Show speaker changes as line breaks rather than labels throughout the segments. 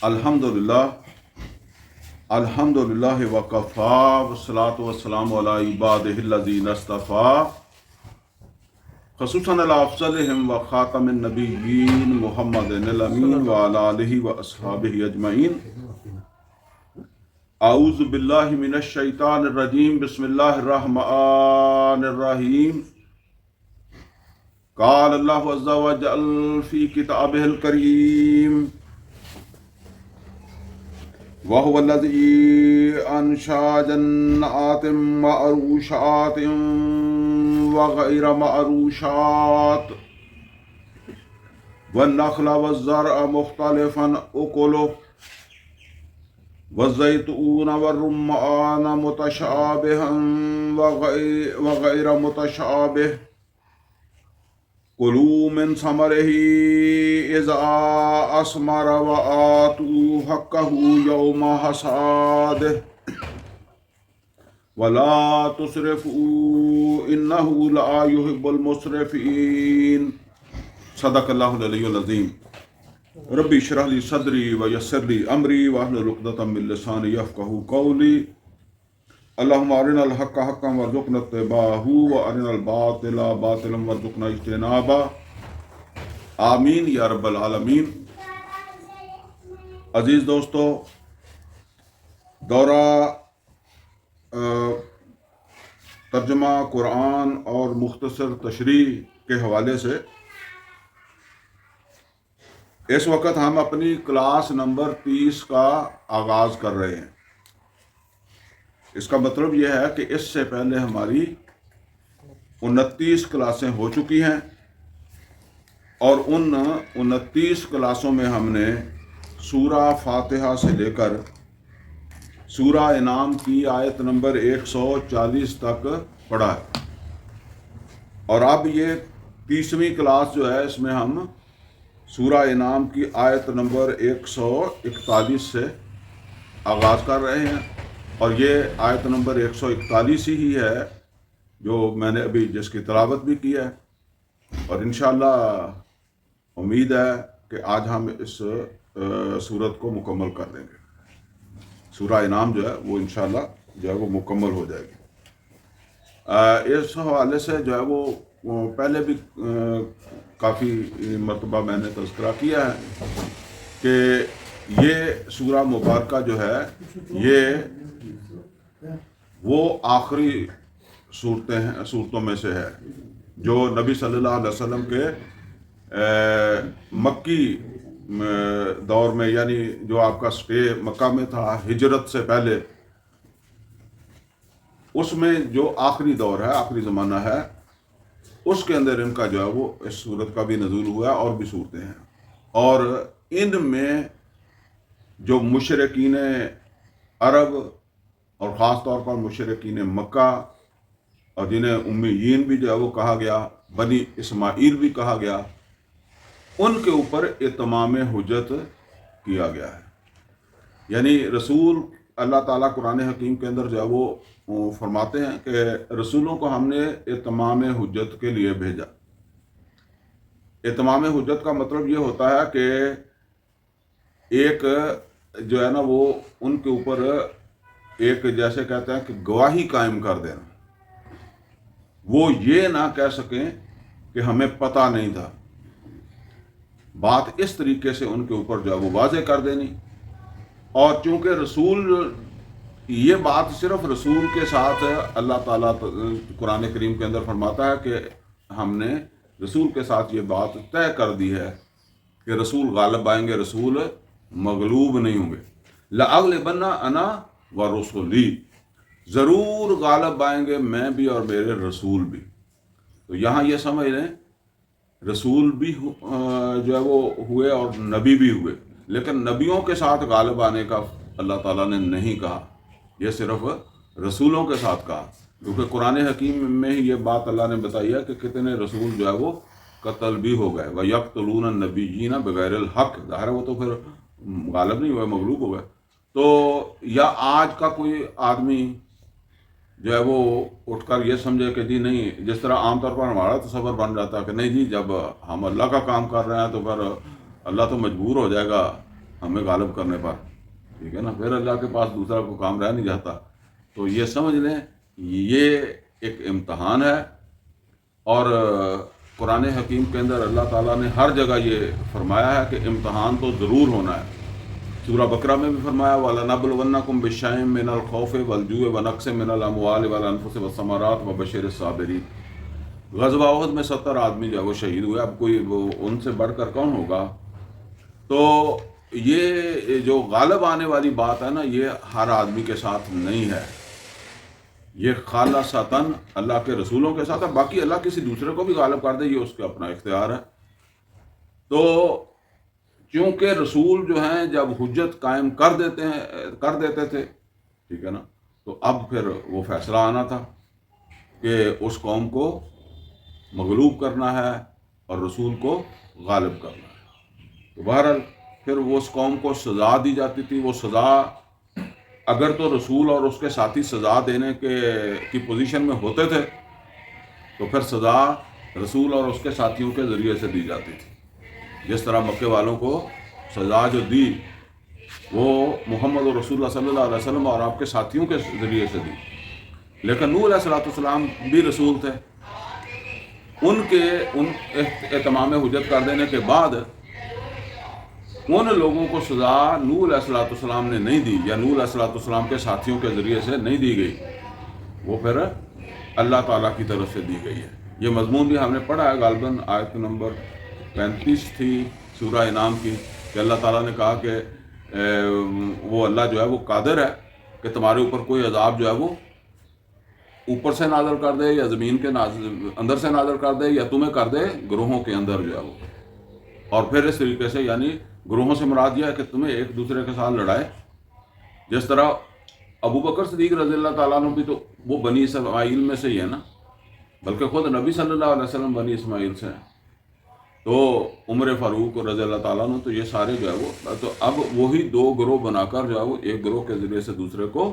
الحمدللہ وکفا والصلاۃ والسلام علی عبادہ الذین اصطفا خصوصاً علی افضلہم وخاتم النبیین محمد الامین وعلی آلہ واصحابہ اجمعین. اعوذ باللہ من الشیطان الرجیم. بسم اللہ الرحمن الرحیم. قال اللہ عز وجل فی کتابہ الکریم وَهُوَ الَّذِي أَنشَأَ جَنَّاتٍ مَّعْرُوشَاتٍ وَغَيْرَ مَعْرُوشَاتٍ وَالنَّخْلَ وَالزَّرْعَ مُخْتَلِفًا أُكُلُهُ وَالزَّيْتُونَ وَالرُّمَّانَ مُتَشَابِهًا وَغَيْرَ مُتَشَابِهٍ كُلُوا مِن ثَمَرِهِ إِذَا أَثْمَرَ وَآتُوا حَقَّهُ يَوْمَ حَصَادِهِ وَلَا تُسْرِفُوا إِنَّهُ لَا يُحِبُّ الْمُسْرِفِينَ. صدق اللہ العلی العظیم. ربی اشرح لی صدری ویسر لی امری واحلل عقدۃ من لسانی یفقہوا قولی. اللہم ارنا الحق حقا وارزقنا اتباعہ وارنا الباطل باطلا وارزقنا اجتنابہ. آمین یا رب العالمین. عزیز دوستو، دورہ ترجمہ قرآن اور مختصر تشریح کے حوالے سے اس وقت ہم اپنی کلاس نمبر 30 کا آغاز کر رہے ہیں. اس کا مطلب یہ ہے کہ اس سے پہلے ہماری 29 کلاسیں ہو چکی ہیں اور ان 29 کلاسوں میں ہم نے سورہ فاتحہ سے لے کر سورہ انعام کی آیت نمبر 140 تک پڑھا ہے. اور اب یہ 30ویں کلاس جو ہے اس میں ہم سورہ انعام کی آیت نمبر 141 سے آغاز کر رہے ہیں. اور یہ آیت نمبر 141 ہی ہے جو میں نے ابھی جس کی تلاوت بھی کی ہے، اور انشاءاللہ امید ہے کہ آج ہم اس سورت کو مکمل کر دیں گے. سورہ انعام جو ہے وہ انشاءاللہ جو ہے وہ مکمل ہو جائے گی. اس حوالے سے جو ہے وہ پہلے بھی کافی مرتبہ میں نے تذکرہ کیا ہے کہ یہ سورہ مبارکہ جو ہے یہ وہ آخری صورتوں میں سے ہے جو نبی صلی اللہ علیہ وسلم کے مکی دور میں، یعنی جو آپ کا سٹے مکہ میں تھا ہجرت سے پہلے، اس میں جو آخری دور ہے، آخری زمانہ ہے، اس کے اندر ان کا جو ہے وہ اس صورت کا بھی نزول ہوا ہے اور بھی صورتیں ہیں. اور ان میں جو مشرکین عرب اور خاص طور پر مشرکین مکہ اور جنہیں امیین بھی جو ہے وہ کہا گیا، بنی اسماعیل بھی کہا گیا، ان کے اوپر اتمام حجت کیا گیا ہے. یعنی رسول اللہ تعالیٰ قرآن حکیم کے اندر جو ہے وہ فرماتے ہیں کہ رسولوں کو ہم نے اتمام حجت کے لیے بھیجا. اتمام حجت کا مطلب یہ ہوتا ہے کہ ایک جو ہے نا وہ ان کے اوپر ایک جیسے کہتے ہیں کہ گواہی قائم کر دینا. وہ یہ نہ کہہ سکیں کہ ہمیں پتہ نہیں تھا. بات اس طریقے سے ان کے اوپر جو ہے وہ واضح کر دینی. اور چونکہ رسول، یہ بات صرف رسول کے ساتھ اللہ تعالیٰ قرآن کریم کے اندر فرماتا ہے کہ ہم نے رسول کے ساتھ یہ بات طے کر دی ہے کہ رسول غالب آئیں گے، رسول مغلوب نہیں ہوں گے. لَأَغْلِبَنَّ أَنَا وَرُسُلِي، ضرور غالب آئیں گے میں بھی اور میرے رسول بھی. تو یہاں یہ سمجھ لیں رسول بھی جو ہے وہ ہوئے اور نبی بھی ہوئے، لیکن نبیوں کے ساتھ غالب آنے کا اللہ تعالیٰ نے نہیں کہا، یہ صرف رسولوں کے ساتھ کہا. کیونکہ قرآن حکیم میں ہی یہ بات اللہ نے بتائی ہے کہ کتنے رسول جو ہے وہ قتل بھی ہو گئے. وَيَقْتُلُونَ النَّبِيِّينَ بِغَيْرِ الْحَقِّ، ظاہر ہے وہ تو پھر غالب نہیں ہوئے، مغلوب ہو گئے. تو یا آج کا کوئی آدمی جو ہے وہ اٹھ کر یہ سمجھے کہ جی نہیں، جس طرح عام طور پر ہمارا تصور بن جاتا ہے کہ نہیں جی جب ہم اللہ کا کام کر رہے ہیں تو پھر اللہ تو مجبور ہو جائے گا ہمیں غالب کرنے پر، ٹھیک ہے نا، پھر اللہ کے پاس دوسرا کوئی کام رہ نہیں جاتا. تو یہ سمجھ لیں یہ ایک امتحان ہے. اور قرآن حکیم کے اندر اللہ تعالیٰ نے ہر جگہ یہ فرمایا ہے کہ امتحان تو ضرور ہونا ہے. سورہ بقرہ میں بھی فرمایا وَلَنَبْلُوَنَّكُمْ بِشَيْءٍ مِّنَ الْخَوْفِ وَالْجُوعِ وَنَقْصٍ مِّنَ الْأَمْوَالِ وَالْأَنفُسِ وَالثَّمَرَاتِ وَبَشِّرِ الصَّابِرِينَ. غزوہ احد میں 70 آدمی جو ہے وہ شہید ہوئے. اب کوئی ان سے بڑھ کر کون ہوگا؟ تو یہ جو غالب آنے والی بات ہے نا، یہ ہر آدمی کے ساتھ نہیں ہے، یہ خالصتاً اللہ کے رسولوں کے ساتھ ہے. باقی اللہ کسی دوسرے کو بھی غالب کر دے، یہ اس کا اپنا اختیار ہے. تو چونکہ رسول جو ہیں جب حجت قائم کر دیتے تھے، ٹھیک ہے نا، تو اب پھر وہ فیصلہ آنا تھا کہ اس قوم کو مغلوب کرنا ہے اور رسول کو غالب کرنا ہے. تو بہرحال پھر وہ اس قوم کو سزا دی جاتی تھی. وہ سزا اگر تو رسول اور اس کے ساتھی سزا دینے کی پوزیشن میں ہوتے تھے تو پھر سزا رسول اور اس کے ساتھیوں کے ذریعے سے دی جاتی تھی. جس طرح مکے والوں کو سزا جو دی وہ محمد رسول اللہ صلی اللہ علیہ وسلم اور آپ کے ساتھیوں کے ذریعے سے دی. لیکن نوح علیہ السلام بھی رسول تھے. ان اتمام حجت کر دینے کے بعد ان لوگوں کو سزا نوح علیہ السلام نے نہیں دی، یا نوح علیہ السلام کے ساتھیوں کے ذریعے سے نہیں دی گئی، وہ پھر اللہ تعالیٰ کی طرف سے دی گئی ہے. یہ مضمون بھی ہم نے پڑھا ہے غالباً آیت نمبر 35 تھی سورہ انعام کی، کہ اللہ تعالیٰ نے کہا کہ وہ اللہ جو ہے وہ قادر ہے کہ تمہارے اوپر کوئی عذاب جو ہے وہ اوپر سے نازل کر دے، یا زمین کے اندر سے نازل کر دے، یا تمہیں کر دے گروہوں کے اندر جو ہے وہ. اور پھر اس طریقے سے یعنی گروہوں سے مراد یہ ہے کہ تمہیں ایک دوسرے کے ساتھ لڑائے. جس طرح ابو بکر صدیق رضی اللہ تعالیٰ عنہ بھی تو وہ بنی اسماعیل میں سے ہی ہے نا، بلکہ خود نبی صلی اللہ علیہ وسلم بنی اسماعیل سے ہیں. تو عمر فاروق رضی اللہ تعالیٰ عنہ، تو یہ سارے جو ہے وہ، تو اب وہی دو گروہ بنا کر جو ہے وہ ایک گروہ کے ذریعے سے دوسرے کو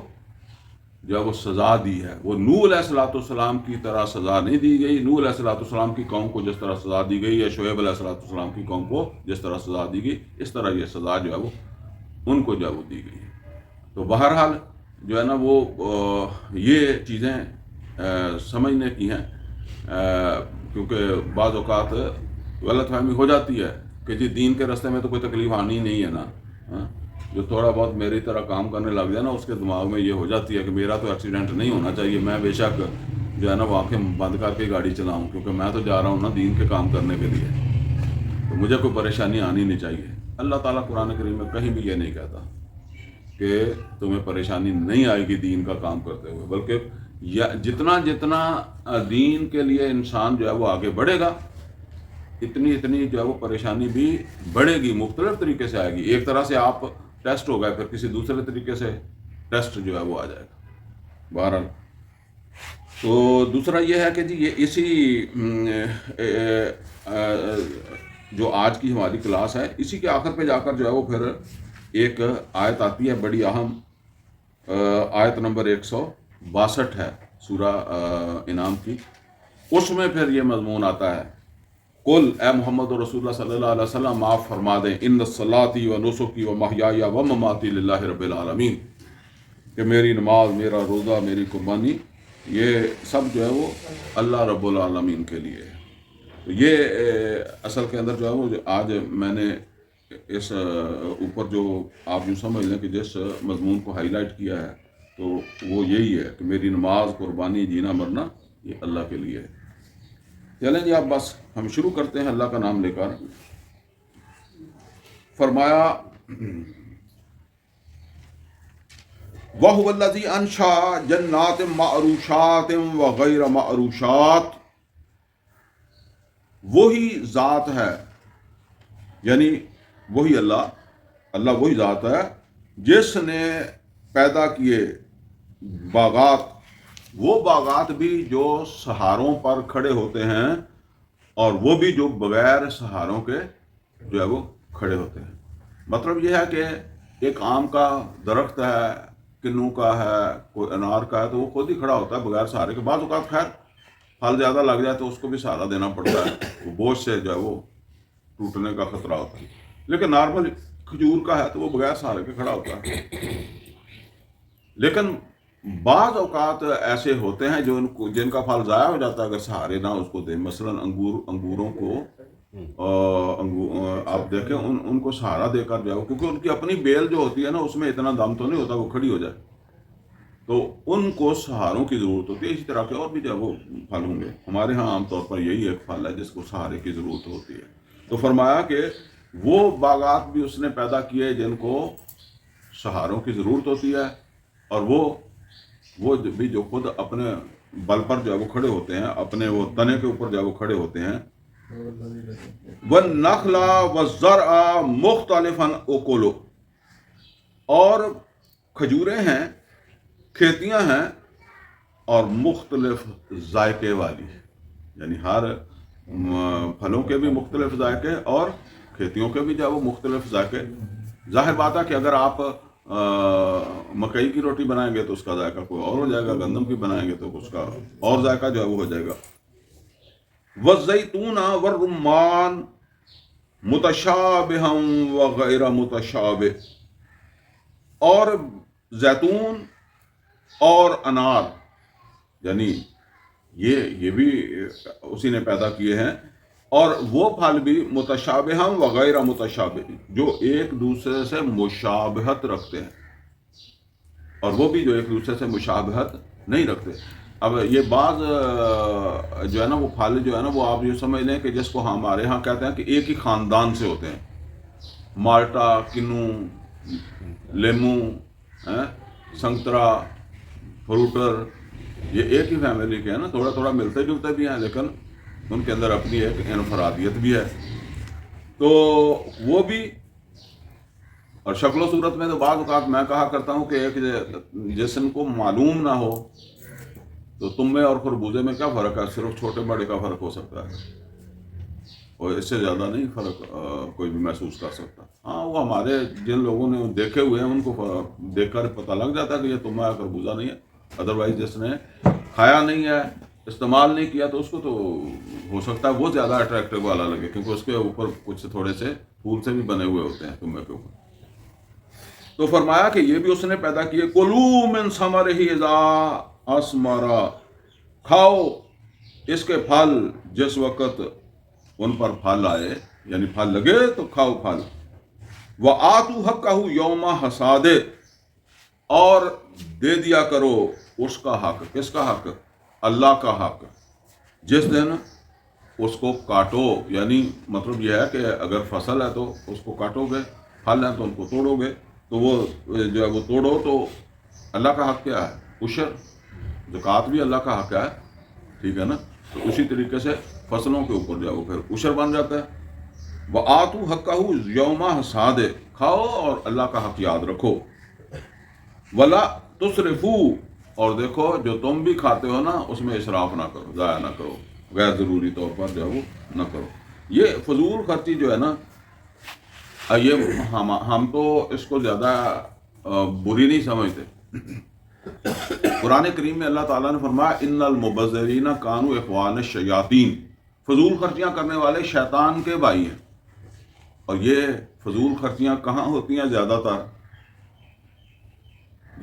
جو ہے وہ سزا دی ہے. وہ نوح علیہ السلام کی طرح سزا نہیں دی گئی. نوح علیہ السلام کی قوم کو جس طرح سزا دی گئی، یا شعیب علیہ السلام کی قوم کو جس طرح سزا دی گئی، اس طرح یہ سزا جو ہے وہ ان کو جو ہے وہ دی گئی. تو بہرحال جو ہے نا وہ یہ چیزیں سمجھنے کی ہیں، کیونکہ بعض اوقات غلط فہمی ہو جاتی ہے کہ جی دین کے راستے میں تو کوئی تکلیف آنی نہیں ہے نا. جو تھوڑا بہت میری طرح کام کرنے لگ جائے نا، اس کے دماغ میں یہ ہو جاتی ہے کہ میرا تو ایکسیڈنٹ نہیں ہونا چاہیے، میں بے شک جو ہے نا وہ آنکھیں بند کر کے گاڑی چلاؤں، کیونکہ میں تو جا رہا ہوں نا دین کے کام کرنے کے لیے، تو مجھے کوئی پریشانی آنی نہیں چاہیے. اللہ تعالیٰ قرآن کریم میں کہیں بھی یہ نہیں کہتا کہ تمہیں پریشانی نہیں آئے گی دین کا کام کرتے ہوئے، بلکہ جتنا دین کے لیے انسان جو ہے وہ آگے بڑھے گا، اتنی جو ہے وہ پریشانی بھی بڑھے گی، مختلف طریقے سے آئے گی. ایک طرح سے آپ ٹیسٹ ہو گئے، پھر کسی دوسرے طریقے سے ٹیسٹ جو ہے وہ آ جائے گا. بہرحال تو دوسرا یہ ہے کہ جی یہ اسی جو آج کی ہماری کلاس ہے، اسی کے آخر پہ جا کر جو ہے وہ پھر ایک آیت آتی ہے بڑی اہم، آیت نمبر 162 ہے سورہ انعام کی. اس میں پھر یہ مضمون آتا ہے، قل اے محمد رسول اللہ صلی اللہ علیہ وسلم آپ فرما دیں، ان صلاتی و نسکی و محیای و مماتی للہ رب العالمین، کہ میری نماز، میرا روزہ، میری قربانی، یہ سب جو ہے وہ اللہ رب العالمین کے لیے ہے. تو یہ اصل کے اندر جو ہے وہ آج میں نے اس اوپر جو آپ یوں سمجھ لیں کہ جس مضمون کو ہائی لائٹ کیا ہے، تو وہ یہی ہے کہ میری نماز، قربانی، جینا مرنا یہ اللہ کے لیے ہے. چلیں جی اب بس ہم شروع کرتے ہیں اللہ کا نام لے کر. فرمایا وَهُوَ الَّذِي أَنشَأَ جَنَّاتٍ مَّعْرُوشَاتٍ وَغَيْرَ مَعْرُوشَاتٍ، وہی ذات ہے، یعنی وہی اللہ وہی ذات ہے جس نے پیدا کیے باغات، وہ باغات بھی جو سہاروں پر کھڑے ہوتے ہیں، اور وہ بھی جو بغیر سہاروں کے جو ہے وہ کھڑے ہوتے ہیں. مطلب یہ ہے کہ ایک آم کا درخت ہے، کنو کا ہے، کوئی انار کا ہے، تو وہ خود ہی کھڑا ہوتا ہے بغیر سہارے کے. بعض اوقات خیر پھل زیادہ لگ جائے تو اس کو بھی سہارا دینا پڑتا ہے، وہ بوجھ سے جو ہے وہ ٹوٹنے کا خطرہ ہوتا ہے. لیکن نارمل کھجور کا ہے تو وہ بغیر سہارے کے کھڑا ہوتا ہے. لیکن بعض اوقات ایسے ہوتے ہیں جن کا پھل ضائع ہو جاتا ہے اگر سہارے نہ اس کو دیں. مثلا انگوروں کو آپ دیکھیں ان کو سہارا دے کر جاؤ، کیونکہ ان کی اپنی بیل جو ہوتی ہے نا اس میں اتنا دم تو نہیں ہوتا وہ کھڑی ہو جائے، تو ان کو سہاروں کی ضرورت ہوتی ہے. اسی طرح کے اور بھی جو وہ پھل ہوں گے. ہمارے ہاں عام طور پر یہی ایک پھل ہے جس کو سہارے کی ضرورت ہوتی ہے. تو فرمایا کہ وہ باغات بھی اس نے پیدا کیے جن کو سہاروں کی ضرورت ہوتی ہے، اور وہ بھی جو خود اپنے بل پر جو ہے وہ کھڑے ہوتے ہیں، اپنے وہ تنے کے اوپر جو ہے وہ کھڑے ہوتے ہیں. وَالنَّخْلَ وَالزَّرْعَ مُخْتَلِفًا أُكُلُهُ، اور کھجوریں ہیں، کھیتیاں ہیں، اور مختلف ذائقے والی، یعنی ہر پھلوں کے بھی مختلف ذائقے اور کھیتیوں کے بھی جو ہے وہ مختلف ذائقے. ظاہر بات ہے کہ اگر آپ مکئی کی روٹی بنائیں گے تو اس کا ذائقہ کوئی اور ہو جائے گا، گندم کی بنائیں گے تو اس کا اور ذائقہ جو ہے وہ ہو جائے گا. والزیتون والرمان متشابہا وغیر متشابہ، اور زیتون اور انار، یعنی یہ بھی اسی نے پیدا کیے ہیں، اور وہ پھل بھی متشابہا وغیر متشابہ، جو ایک دوسرے سے مشابہت رکھتے ہیں، اور وہ بھی جو ایک دوسرے سے مشابہت نہیں رکھتے. اب یہ بعض جو ہے نا وہ پھل جو ہے نا وہ آپ یہ سمجھ لیں کہ جس کو ہمارے ہاں کہتے ہیں کہ ایک ہی خاندان سے ہوتے ہیں. مالٹا، کنو، لیمو، سنترا، فروٹر، یہ ایک ہی فیملی کے ہیں نا. تھوڑا تھوڑا ملتے جلتے بھی ہیں لیکن ان کے اندر اپنی ایک انفرادیت بھی ہے. تو وہ بھی، اور شکل و صورت میں تو بعض اوقات میں کہا کرتا ہوں کہ ایک جسم کو معلوم نہ ہو تو تم میں اور خربوزے میں کیا فرق ہے؟ صرف چھوٹے بڑے کا فرق ہو سکتا ہے، اور اس سے زیادہ نہیں فرق کوئی بھی محسوس کر سکتا. ہاں وہ ہمارے جن لوگوں نے دیکھے ہوئے ہیں ان کو دیکھ کر پتہ لگ جاتا ہے کہ یہ تمہ ہے، خربوزہ نہیں ہے. ادروائز جس نے کھایا نہیں ہے، استعمال نہیں کیا، تو اس کو تو ہو سکتا ہے وہ زیادہ اٹریکٹیو والا لگے، کیونکہ اس کے اوپر کچھ تھوڑے سے پھول سے بھی بنے ہوئے ہوتے ہیں تمے کے اوپر. تو فرمایا کہ یہ بھی اس نے پیدا کیے. کلوا من ثمرہ اذا اثمر، کھاؤ اس کے پھل جس وقت ان پر پھل آئے، یعنی پھل لگے تو کھاؤ پھل. وآتوا حقہ یوم حصادہ، اور دے دیا کرو اس کا حق. کس کا حق؟ اللہ کا حق. جس دن اس کو کاٹو، یعنی مطلب یہ ہے کہ اگر فصل ہے تو اس کو کاٹو گے، پھل ہیں تو ان کو توڑو گے، تو وہ جو ہے وہ توڑو. تو اللہ کا حق کیا ہے؟ عشر. زکوٰۃ بھی اللہ کا حق ہے، ٹھیک ہے نا. تو اسی طریقے سے فصلوں کے اوپر جو ہے وہ پھر عشر بن جاتا ہے. وآتوا حقہ یوم حصادہ، کھاؤ اور اللہ کا حق یاد رکھو. ولا تسرفوا، اور دیکھو جو تم بھی کھاتے ہو نا اس میں اسراف نہ کرو، ضائع نہ کرو، غیر ضروری طور پر جو ہے وہ نہ کرو. یہ فضول خرچی جو ہے نا، یہ ہم تو اس کو زیادہ بری نہیں سمجھتے. قرآن کریم میں اللہ تعالیٰ نے فرمایا ان المبذرین کانوا اخوان الشیاطین، فضول خرچیاں کرنے والے شیطان کے بھائی ہیں. اور یہ فضول خرچیاں کہاں ہوتی ہیں؟ زیادہ تر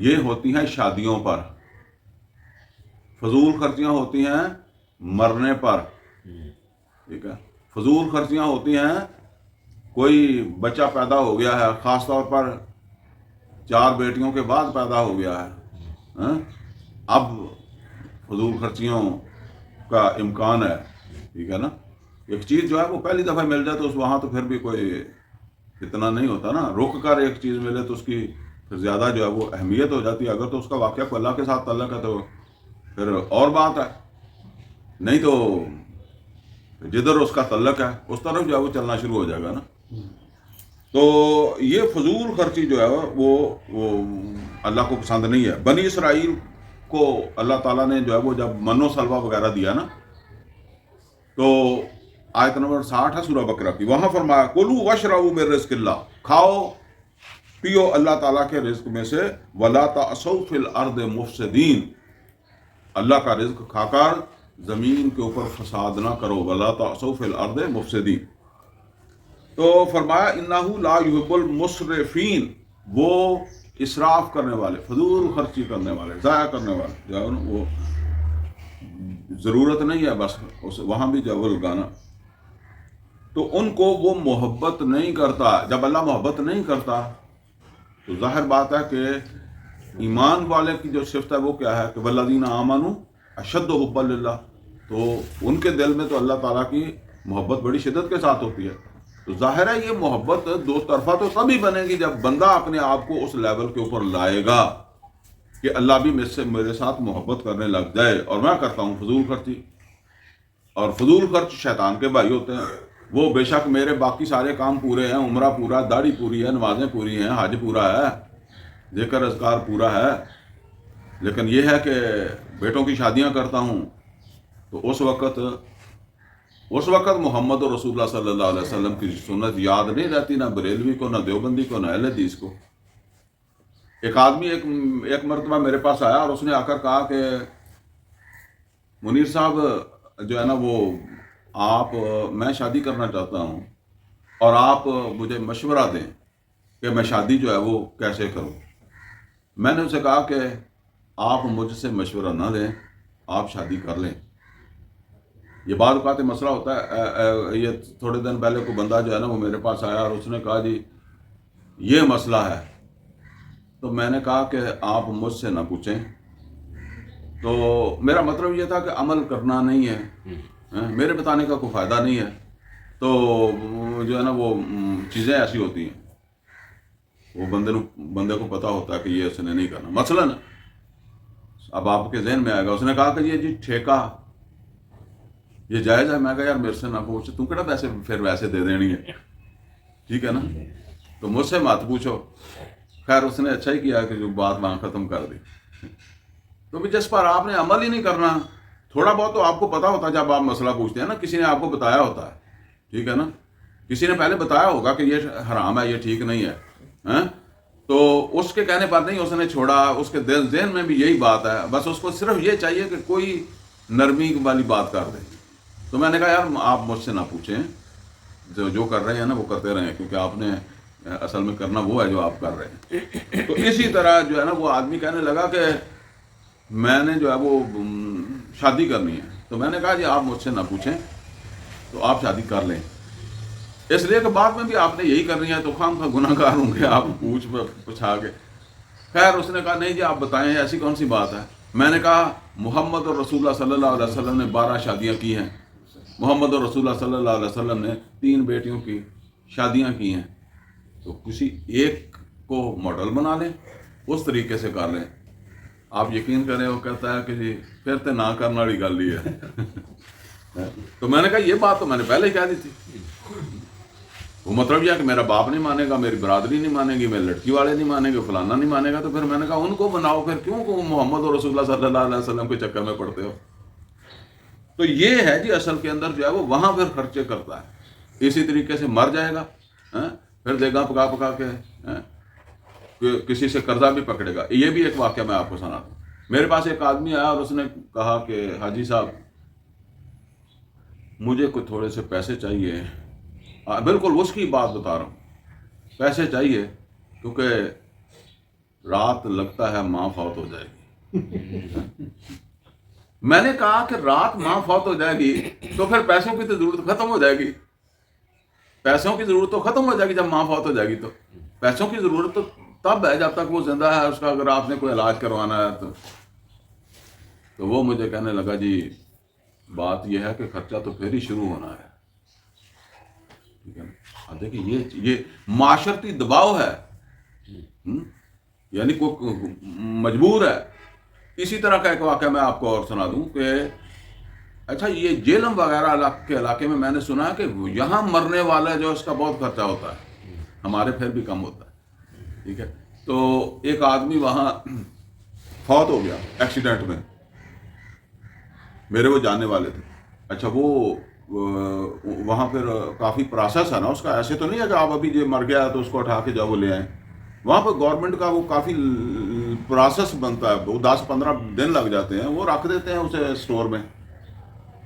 یہ ہوتی ہیں شادیوں پر. فضول خرچیاں ہوتی ہیں مرنے پر، ٹھیک ہے. فضول خرچیاں ہوتی ہیں کوئی بچہ پیدا ہو گیا ہے، خاص طور پر 4 بیٹیوں کے بعد پیدا ہو گیا ہے، اب فضول خرچیوں کا امکان ہے، ٹھیک ہے نا. ایک چیز جو ہے وہ پہلی دفعہ مل جائے تو وہاں تو پھر بھی کوئی اتنا نہیں ہوتا نا. رک کر ایک چیز ملے تو اس کی پھر زیادہ جو ہے وہ اہمیت ہو جاتی ہے. اگر تو اس کا واقعہ کو اللہ کے ساتھ تعلق ہے تو پھر اور بات ہے، نہیں تو جدھر اس کا تعلق ہے اس طرف جو ہے وہ چلنا شروع ہو جائے گا نا. تو یہ فضول خرچی جو ہے وہ اللہ کو پسند نہیں ہے. بنی اسرائیل کو اللہ تعالیٰ نے جو ہے وہ جب من و سلوہ وغیرہ دیا نا، تو آیت نمبر 60 ہے سورہ بقرہ کی، وہاں فرمایا کلوا واشربوا من رزق اللہ، کھاؤ پیو اللہ تعالیٰ کے رزق میں سے. ولا تعثوا فی الارض مفسدین، اللہ کا رزق کھا کر زمین کے اوپر فساد نہ کرو. ولا تعثوا فی الارض مفسدین. تو فرمایا انہو لا یحب المسرفین، وہ اسراف کرنے والے، فضول خرچی کرنے والے، ضائع کرنے والے، جو ہے نا وہ ضرورت نہیں ہے بس وہاں بھی جو وہ لگانا، تو ان کو وہ محبت نہیں کرتا۔ جب اللہ محبت نہیں کرتا تو ظاہر بات ہے کہ ایمان والے کی جو صفت ہے وہ کیا ہے کہ والذین آمنوا اشد حبا للہ، تو ان کے دل میں تو اللہ تعالیٰ کی محبت بڑی شدت کے ساتھ ہوتی ہے۔ تو ظاہر ہے یہ محبت دو طرفہ تو تبھی بنے گی جب بندہ اپنے آپ کو اس لیول کے اوپر لائے گا کہ اللہ بھی میرے ساتھ محبت کرنے لگ جائے، اور میں کرتا ہوں فضول خرچی، اور فضول خرچ شیطان کے بھائی ہوتے ہیں۔ وہ بے شک میرے باقی سارے کام پورے ہیں، عمرہ پورا، داڑھی پوری ہے، نمازیں پوری ہیں، حج پورا ہے، ذکر اذکار پورا ہے، لیکن یہ ہے کہ بیٹوں کی شادیاں کرتا ہوں، تو اس وقت محمد رسول اللہ صلی اللہ علیہ وسلم کی سنت یاد نہیں رہتی، نہ بریلوی کو، نہ دیوبندی کو، نہ اہل حدیث کو۔ ایک آدمی ایک مرتبہ میرے پاس آیا اور اس نے آ کر کہا کہ منیر صاحب جو ہے نا وہ میں شادی کرنا چاہتا ہوں اور آپ مجھے مشورہ دیں کہ میں شادی جو ہے وہ کیسے کروں۔ میں نے اسے کہا کہ آپ مجھ سے مشورہ نہ دیں، آپ شادی کر لیں۔ یہ بعض اوقات مسئلہ ہوتا ہے۔ یہ تھوڑے دن پہلے کوئی بندہ جو ہے نا وہ میرے پاس آیا اور اس نے کہا جی یہ مسئلہ ہے، تو میں نے کہا کہ آپ مجھ سے نہ پوچھیں۔ تو میرا مطلب یہ تھا کہ عمل کرنا نہیں ہے، میرے بتانے کا کوئی فائدہ نہیں ہے۔ تو جو ہے نا وہ چیزیں ایسی ہوتی ہیں، وہ بندے کو پتہ ہوتا ہے کہ یہ اس نے نہیں کرنا۔ مثلاً اب آپ کے ذہن میں آئے گا، اس نے کہا کہ یہ جی ٹھیکہ یہ جائز ہے۔ میں کہا یار میرے سے نہ پوچھ، تم کہنا پیسے پھر ویسے دے دینی ہے، ٹھیک ہے نا، تو مجھ سے مت پوچھو۔ خیر اس نے اچھا ہی کیا کہ جو بات وہاں ختم کر دی۔ تو بھی جس پر آپ نے عمل ہی نہیں کرنا، تھوڑا بہت تو آپ کو پتا ہوتا ہے جب آپ مسئلہ پوچھتے ہیں نا، کسی نے آپ کو بتایا ہوتا ہے، ٹھیک ہے نا، کسی نے پہلے بتایا ہوگا کہ یہ حرام ہے، یہ ٹھیک نہیں ہے، تو اس کے کہنے پر نہیں اس نے چھوڑا، اس کے ذہن میں بھی یہی بات ہے، بس اس کو صرف یہ چاہیے کہ کوئی نرمی والی بات کر دے۔ تو میں نے کہا یار آپ مجھ سے نہ پوچھیں، جو کر رہے ہیں نا وہ کرتے رہیں، کیونکہ آپ نے اصل میں کرنا وہ ہے جو آپ کر رہے ہیں۔ تو اسی طرح جو ہے نا وہ آدمی کہنے لگا کہ میں نے جو ہے وہ شادی کرنی ہے، تو میں نے کہا جی آپ مجھ سے نہ پوچھیں، تو آپ شادی کر لیں، اس لیے کہ بعد میں بھی آپ نے یہی کرنی ہے تو خام خواہ گناہ گار ہوں گے آپ پوچھا کے۔ خیر اس نے کہا نہیں جی آپ بتائیں ایسی کون سی بات ہے۔ میں نے کہا محمد رسول اللہ صلی اللہ علیہ وسلم نے 12 شادیاں کی ہیں، محمد رسول اللہ صلی اللہ علیہ وسلم نے 3 بیٹیوں کی شادیاں کی ہیں، تو کسی ایک کو ماڈل بنا لیں، اس طریقے سے کر لیں۔ آپ یقین کریں وہ کہتا ہے کہ جی پھر تو نہ کرنے والی گل ہی ہے۔ تو میں نے کہا یہ بات تو میں نے پہلے ہی کہہ دی تھی۔ وہ مطلب یہ ہے کہ میرا باپ نہیں مانے گا، میری برادری نہیں مانے گی، میرے لڑکی والے نہیں مانیں گے، فلانا نہیں مانے گا، تو پھر میں نے کہا ان کو بناؤ، پھر کیوں کہ محمد رسول اللہ صلی اللہ علیہ وسلم کے چکر میں پڑتے ہو۔ تو یہ ہے جی اصل کے اندر جو ہے وہ وہاں پھر خرچے کرتا ہے، اسی طریقے سے مر جائے گا، پھر دے گا پکا پکا کے، کسی سے قرضہ بھی پکڑے گا۔ یہ بھی ایک واقعہ میں آپ کو سناتا ہوں۔ میرے پاس ایک آدمی آیا اور اس نے کہا کہ حاجی صاحب مجھے کوئی تھوڑے سے پیسے چاہیے، بالکل اس کی بات بتا رہا ہوں، پیسے چاہیے کیونکہ رات لگتا ہے ماں فوت ہو جائے گی۔ میں نے کہا کہ رات ماں فوت ہو جائے گی تو پھر پیسوں کی تو ضرورت ختم ہو جائے گی، پیسوں کی ضرورت تو ختم ہو جائے گی جب ماں فوت ہو جائے گی، تو پیسوں کی ضرورت تو تب ہے جب تک وہ زندہ ہے، اس کا اگر آپ نے کوئی علاج کروانا ہے تو وہ مجھے کہنے لگا جی بات یہ ہے کہ خرچہ تو پھر ہی شروع ہونا ہے، ٹھیک ہے نا۔ دیکھیے یہ معاشرتی دباؤ ہے، یعنی کوئی مجبور ہے۔ اسی طرح کا ایک واقعہ میں آپ کو اور سنا دوں کہ اچھا یہ جیلم وغیرہ کے علاقے میں نے سنا ہے کہ یہاں مرنے والا جو اس کا بہت خرچہ ہوتا ہے، ہمارے پھر بھی کم ہوتا ہے، ٹھیک ہے۔ تو ایک آدمی وہاں فوت ہو گیا ایکسیڈنٹ میں، میرے وہ جاننے والے تھے۔ اچھا وہ وہاں پھر کافی پروسیس ہے نا اس کا، ایسے تو نہیں ہے کہ آپ ابھی جو مر گیا تو اس کو اٹھا کے جب وہ لے آئیں، وہاں پہ گورنمنٹ کا وہ کافی پروسیس بنتا ہے، وہ 10-15 دن لگ جاتے ہیں، وہ رکھ دیتے ہیں اسے اسٹور میں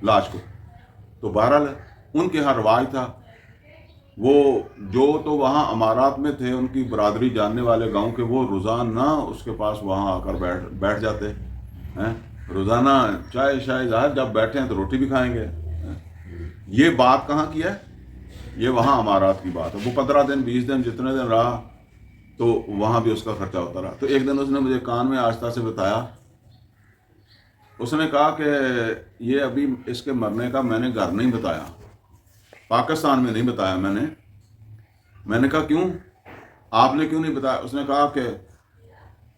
لاش کو۔ تو بہرحال ان کے ہاں رواج تھا وہ جو تو وہاں امارات میں تھے ان کی برادری جاننے والے گاؤں کے، وہ روزانہ اس کے پاس وہاں آ کر بیٹھ جاتے ہیں، روزانہ چائے ظاہر جب بیٹھے ہیں تو روٹی بھی کھائیں گے۔ یہ بات کہاں کی ہے؟ یہ وہاں امارات کی بات ہے۔ وہ 15 دن 20 دن جتنے دن رہا تو وہاں بھی اس کا خرچہ ہوتا رہا۔ تو ایک دن اس نے مجھے کان میں آہستہ سے بتایا، اس نے کہا کہ یہ ابھی اس کے مرنے کا میں نے گھر نہیں بتایا، پاکستان میں نہیں بتایا میں نے کہا کیوں؟ آپ نے کیوں نہیں بتایا؟ اس نے کہا کہ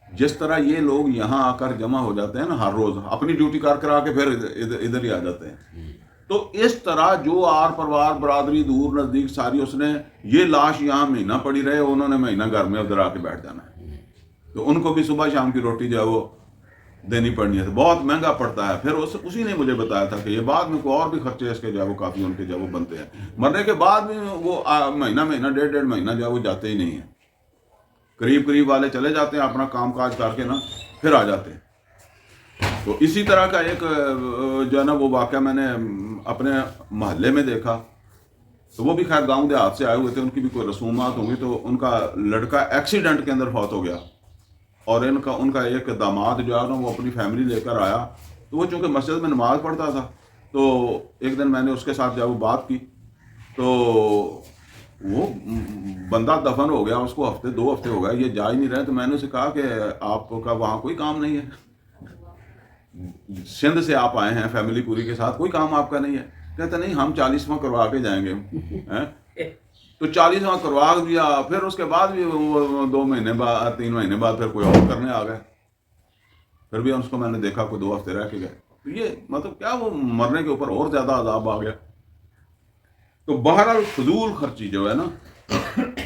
جس طرح یہ لوگ یہاں آ کر جمع ہو جاتے ہیں نا ہر روز، اپنی ڈیوٹی کرا کے پھر ادھر ہی آ جاتے ہیں، تو اس طرح جو آر پروار برادری دور نزدیک ساری، اس نے یہ لاش یہاں مہینہ پڑی رہے، انہوں نے مہینہ گھر میں ادھر آ کے بیٹھ جانا ہے، تو ان کو بھی صبح شام کی روٹی جو ہے وہ دینی پڑنی ہے، تو بہت مہنگا پڑتا ہے۔ پھر اسی نے مجھے بتایا تھا کہ یہ بعد میں کوئی اور بھی خرچے اس کے جو ہے وہ کافی ان کے جو ہے وہ بنتے ہیں، مرنے کے بعد بھی وہ مہینہ 1.5 مہینہ جو ہے وہ جاتے ہی نہیں ہیں، قریب والے چلے جاتے ہیں اپنا کام کاج کر کے نا، پھر آ جاتے ہیں۔ تو اسی طرح کا ایک جو ہے نا وہ واقعہ میں نے اپنے محلے میں دیکھا، تو وہ بھی خیر گاؤں دیہات سے آئے ہوئے تھے، ان کی بھی کوئی رسومات ہوں گی، تو ان کا لڑکا ایکسیڈنٹ کے اندر فوت ہو گیا، اور ان کا ایک داماد جو ہے نا وہ اپنی فیملی لے کر آیا، تو وہ چونکہ مسجد میں نماز پڑھتا تھا، تو ایک دن میں نے اس کے ساتھ جو ہے وہ بات کی، تو وہ بندہ دفن ہو گیا، اس کو 2 ہفتے ہو گئے، یہ جا ہی نہیں رہے، تو میں نے اسے کہا کہ آپ کا وہاں کوئی کام نہیں ہے، سندھ سے آپ آئے ہیں فیملی پوری کے ساتھ، کوئی کام آپ کا نہیں ہے؟ کہتے نہیں ہم 40واں کروا کے جائیں گے، تو 40واں کروا دیا، پھر اس کے بعد بھی وہ 2 مہینے بعد 3 مہینے بعد پھر کوئی اور کرنے آ گئے، پھر بھی اس کو میں نے دیکھا کوئی 2 ہفتے رہ کے گئے، تو یہ مطلب کیا وہ مرنے کے اوپر اور زیادہ عذاب آ گیا۔ تو بہرحال فضول خرچی جو ہے نا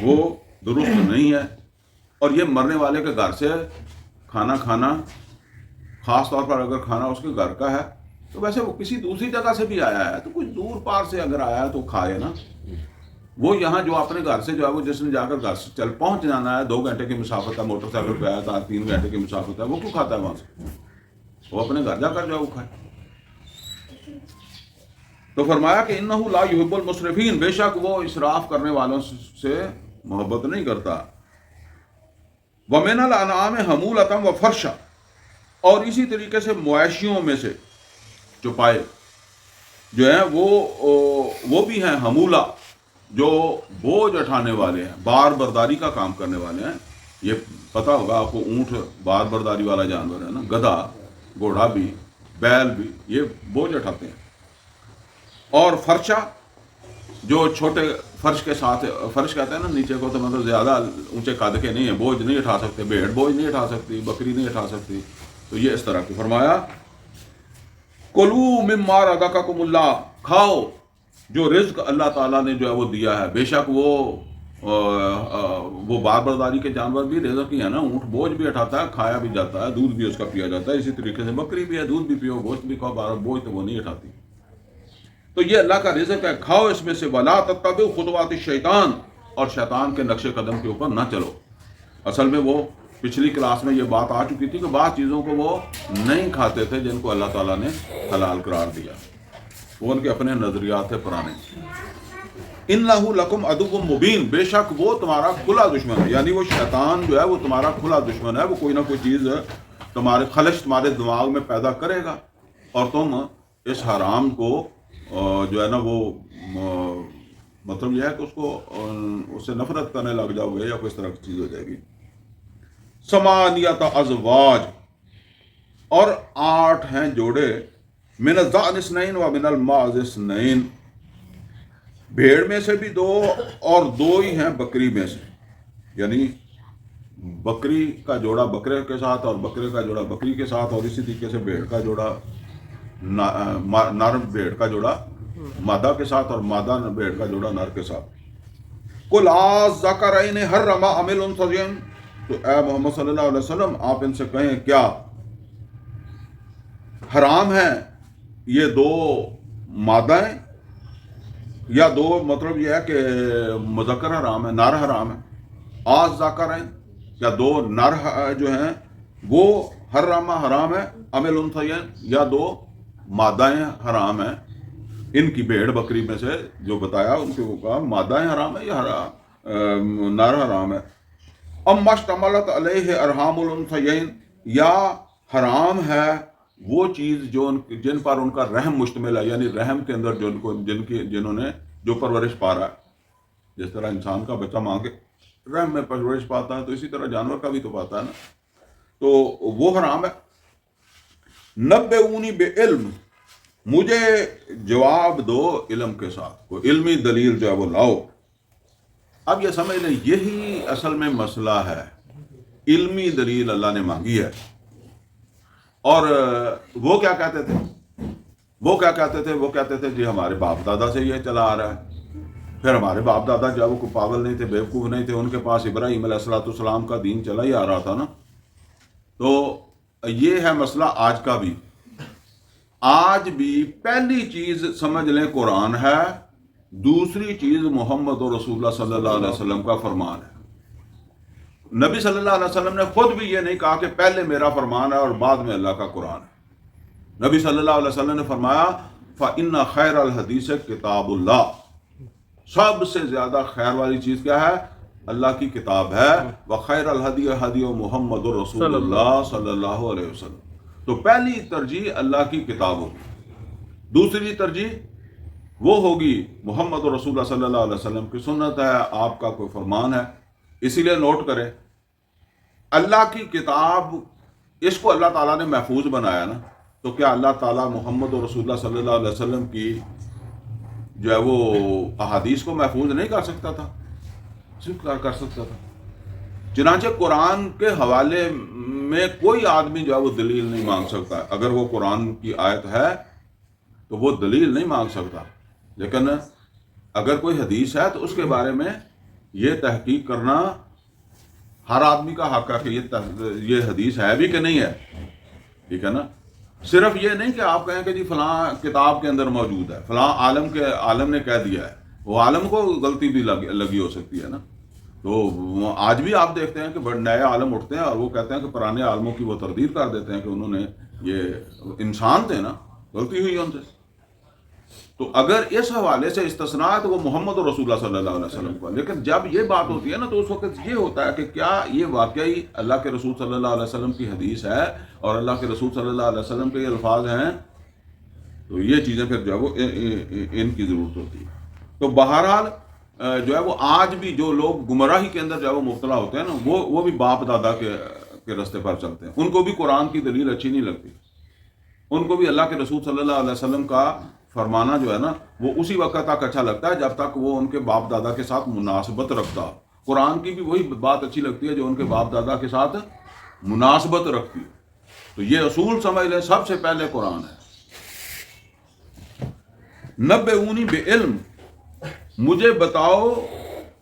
وہ درست نہیں ہے، اور یہ مرنے والے کے گھر سے کھانا کھانا، خاص طور پر اگر کھانا اس کے گھر کا ہے، تو ویسے وہ کسی دوسری جگہ سے بھی آیا ہے تو کچھ دور پار سے اگر آیا ہے تو کھائے نا، وہ یہاں جو اپنے گھر سے جو ہے وہ جس نے جا کر گھر سے پہنچ جانا ہے، 2 گھنٹے کی مسافت ہے، موٹر سائیکل پہ آیا تھا 3 گھنٹے کی مسافت ہے، وہ کیوں کھاتا ہے وہاں سے؟ وہ اپنے گھر جا کر جو ہے وہ کھائے۔ تو فرمایا کہ انہ لا یحب المسرفین، بے شک وہ اسراف کرنے والوں سے محبت نہیں کرتا۔ ومن الانعام حمولۃ وفرشا، اور اسی طریقے سے مویشیوں میں سے چوپائے جو ہیں وہ بھی ہیں حمولہ، جو بوجھ اٹھانے والے ہیں، بار برداری کا کام کرنے والے ہیں۔ یہ پتہ ہوگا آپ کو، اونٹ بار برداری والا جانور ہے نا، گدھا، گھوڑا بھی، بیل بھی، یہ بوجھ اٹھاتے ہیں۔ اور فرشا، جو چھوٹے فرش کے ساتھ، فرش کہتے ہیں نا نیچے کو، تو مطلب زیادہ اونچے قد کے نہیں ہیں، بوجھ نہیں اٹھا سکتے، بھیڑ بوجھ نہیں اٹھا سکتی، بکری نہیں اٹھا سکتی، تو یہ اس طرح کی۔ فرمایا کلوا مما رزقکم اللہ، کھاؤ جو رزق اللہ تعالیٰ نے جو ہے وہ دیا ہے۔ بے شک وہ بار برداری کے جانور بھی رزق ہی ہے نا، اونٹ بوجھ بھی اٹھاتا ہے، کھایا بھی جاتا ہے، دودھ بھی اس کا پیا جاتا ہے، اسی طریقے سے بکری بھی ہے، دودھ بھی پیو، گوشت بھی کھاؤ، بار بوجھ تو وہ نہیں اٹھاتی، تو یہ اللہ کا رزق ہے، کھاؤ اس میں سے۔ ولا تتبعوا خطوات الشیطان، اور شیطان کے نقش قدم کے اوپر نہ چلو۔ اصل میں وہ پچھلی کلاس میں یہ بات آ چکی تھی کہ بعض چیزوں کو وہ نہیں کھاتے تھے جن کو اللہ تعالیٰ نے حلال قرار دیا، وہ ان کے اپنے نظریات تھے پرانے۔ انہ لکم عدو مبین، بے شک وہ تمہارا کھلا دشمن ہے، یعنی وہ شیطان جو ہے وہ تمہارا کھلا دشمن ہے، وہ کوئی نہ کوئی چیز تمہارے خلش تمہارے دماغ میں پیدا کرے گا، اور تم اس حرام کو جو ہے نا وہ مطلب یہ ہے کہ اس سے نفرت کرنے لگ جاؤ گے، یا کوئی اس طرح کی چیز ہو جائے گی۔ ثمانیۃ ازواج، اور 8 ہیں جوڑے، من الضأن اثنین و من المعز اثنین، بھیڑ میں سے بھی 2 اور 2 ہی ہیں بکری میں سے، یعنی بکری کا جوڑا بکرے کے ساتھ، اور بکرے کا جوڑا بکری کے ساتھ، اور اسی طریقے سے بھیڑ کا جوڑا نر بھیڑ کا جوڑا مادہ کے ساتھ، اور مادہ بھیڑ کا جوڑا نر کے ساتھ۔ قل الذکرین حرم ام الانثیین، تو اے محمد صلی اللہ علیہ وسلم آپ ان سے کہیں کیا حرام ہیں یہ 2 مادہ ہیں، یا 2 مطلب یہ ہے کہ مذکر حرام ہے، نر حرام ہے، الذکرین، یا 2 نر جو ہیں وہ حرام ہے، ام الانثیین، یا 2 مادائیں حرام ہیں۔ ان کی بھیڑ بکری میں سے جو بتایا ان سے وہ کہا مادائیں حرام ہے یا نر حرام ہے. ام مشتملت علیہ ارحام الانثیین، یا حرام ہے وہ چیز جو جن پر ان کا رحم مشتمل ہے، یعنی رحم کے اندر جنہوں نے جو پرورش پا رہا ہے. جس طرح انسان کا بچہ ماں کے رحم میں پرورش پاتا ہے تو اسی طرح جانور کا بھی تو پاتا ہے نا، تو وہ حرام ہے. نبئونی بعلم، مجھے جواب دو علم کے ساتھ، کوئی علمی دلیل جو ہے وہ لاؤ. اب یہ سمجھ لیں یہی اصل میں مسئلہ ہے. علمی دلیل اللہ نے مانگی ہے، اور وہ کیا کہتے تھے؟ وہ کہتے تھے جی ہمارے باپ دادا سے یہ چلا آ رہا ہے. پھر ہمارے باپ دادا جب وہ پاگل نہیں تھے، بیوقوف نہیں تھے، ان کے پاس ابراہیم علیہ السلام کا دین چلا ہی آ رہا تھا نا. تو یہ ہے مسئلہ آج کا بھی. آج بھی پہلی چیز سمجھ لیں قرآن ہے، دوسری چیز محمد رسول اللہ صلی اللہ علیہ وسلم کا فرمان ہے. نبی صلی اللہ علیہ وسلم نے خود بھی یہ نہیں کہا کہ پہلے میرا فرمان ہے اور بعد میں اللہ کا قرآن ہے. نبی صلی اللہ علیہ وسلم نے فرمایا فَإِنَّ خَيْرَ الْحَدِيثِ کتاب اللہ، سب سے زیادہ خیر والی چیز کیا ہے؟ اللہ کی کتاب ہے. وَخَيْرَ الْهَدِيِ هَدِيُ مُحَمَّدُ رسول اللہ صلی اللہ علیہ وسلم. تو پہلی ترجیح اللہ کی کتاب ہوگی، دوسری ترجیح وہ ہوگی محمد رسول اللہ صلی اللہ علیہ وسلم کی سنت ہے، آپ کا کوئی فرمان ہے. اسی لیے نوٹ کریں اللہ کی کتاب، اس کو اللہ تعالیٰ نے محفوظ بنایا نا، تو کیا اللہ تعالیٰ محمد رسول اللہ صلی اللہ علیہ وسلم کی جو ہے وہ احادیث کو محفوظ نہیں کر سکتا تھا؟ کر سکتا تھا. چنانچہ قرآن کے حوالے میں کوئی آدمی جو ہے وہ دلیل نہیں مانگ سکتا. اگر وہ قرآن کی آیت ہے تو وہ دلیل نہیں مانگ سکتا، لیکن اگر کوئی حدیث ہے تو اس کے بارے میں یہ تحقیق کرنا ہر آدمی کا حق ہے کہ یہ حدیث ہے بھی کہ نہیں ہے. ٹھیک ہے نا؟ صرف یہ نہیں کہ آپ کہیں کہ جی فلاں کتاب کے اندر موجود ہے، فلاں عالم نے کہہ دیا ہے. وہ عالم کو غلطی بھی لگی ہو سکتی ہے نا. تو آج بھی آپ دیکھتے ہیں کہ بڑے نئے عالم اٹھتے ہیں اور وہ کہتے ہیں کہ پرانے عالموں کی وہ تردید کر دیتے ہیں کہ انہوں نے، یہ انسان تھے نا، غلطی ہوئی ان سے. تو اگر اس حوالے سے استثناء ہے تو وہ محمد رسول اللہ صلی اللہ علیہ وسلم کا. لیکن جب یہ بات ہوتی ہے نا تو اس وقت یہ ہوتا ہے کہ کیا یہ واقعی اللہ کے رسول صلی اللہ علیہ وسلم کی حدیث ہے اور اللہ کے رسول صلی اللہ علیہ وسلم کے یہ الفاظ ہیں. تو یہ چیزیں پھر جو ہے وہ ان کی ضرورت ہوتی ہے. تو بہرحال جو ہے وہ آج بھی جو لوگ گمراہی کے اندر جو ہے وہ مبتلا ہوتے ہیں نا، وہ بھی باپ دادا کے راستے پر چلتے ہیں. ان کو بھی قرآن کی دلیل اچھی نہیں لگتی، ان کو بھی اللہ کے رسول صلی اللہ علیہ وسلم کا فرمانا جو ہے نا وہ اسی وقت تک اچھا لگتا ہے جب تک وہ ان کے باپ دادا کے ساتھ مناسبت رکھتا ہو. قرآن کی بھی وہی بات اچھی لگتی ہے جو ان کے باپ دادا کے ساتھ مناسبت رکھتی ہے. تو یہ اصول سمجھ لیں سب سے پہلے قرآن ہے. نبئونی بعلم، مجھے بتاؤ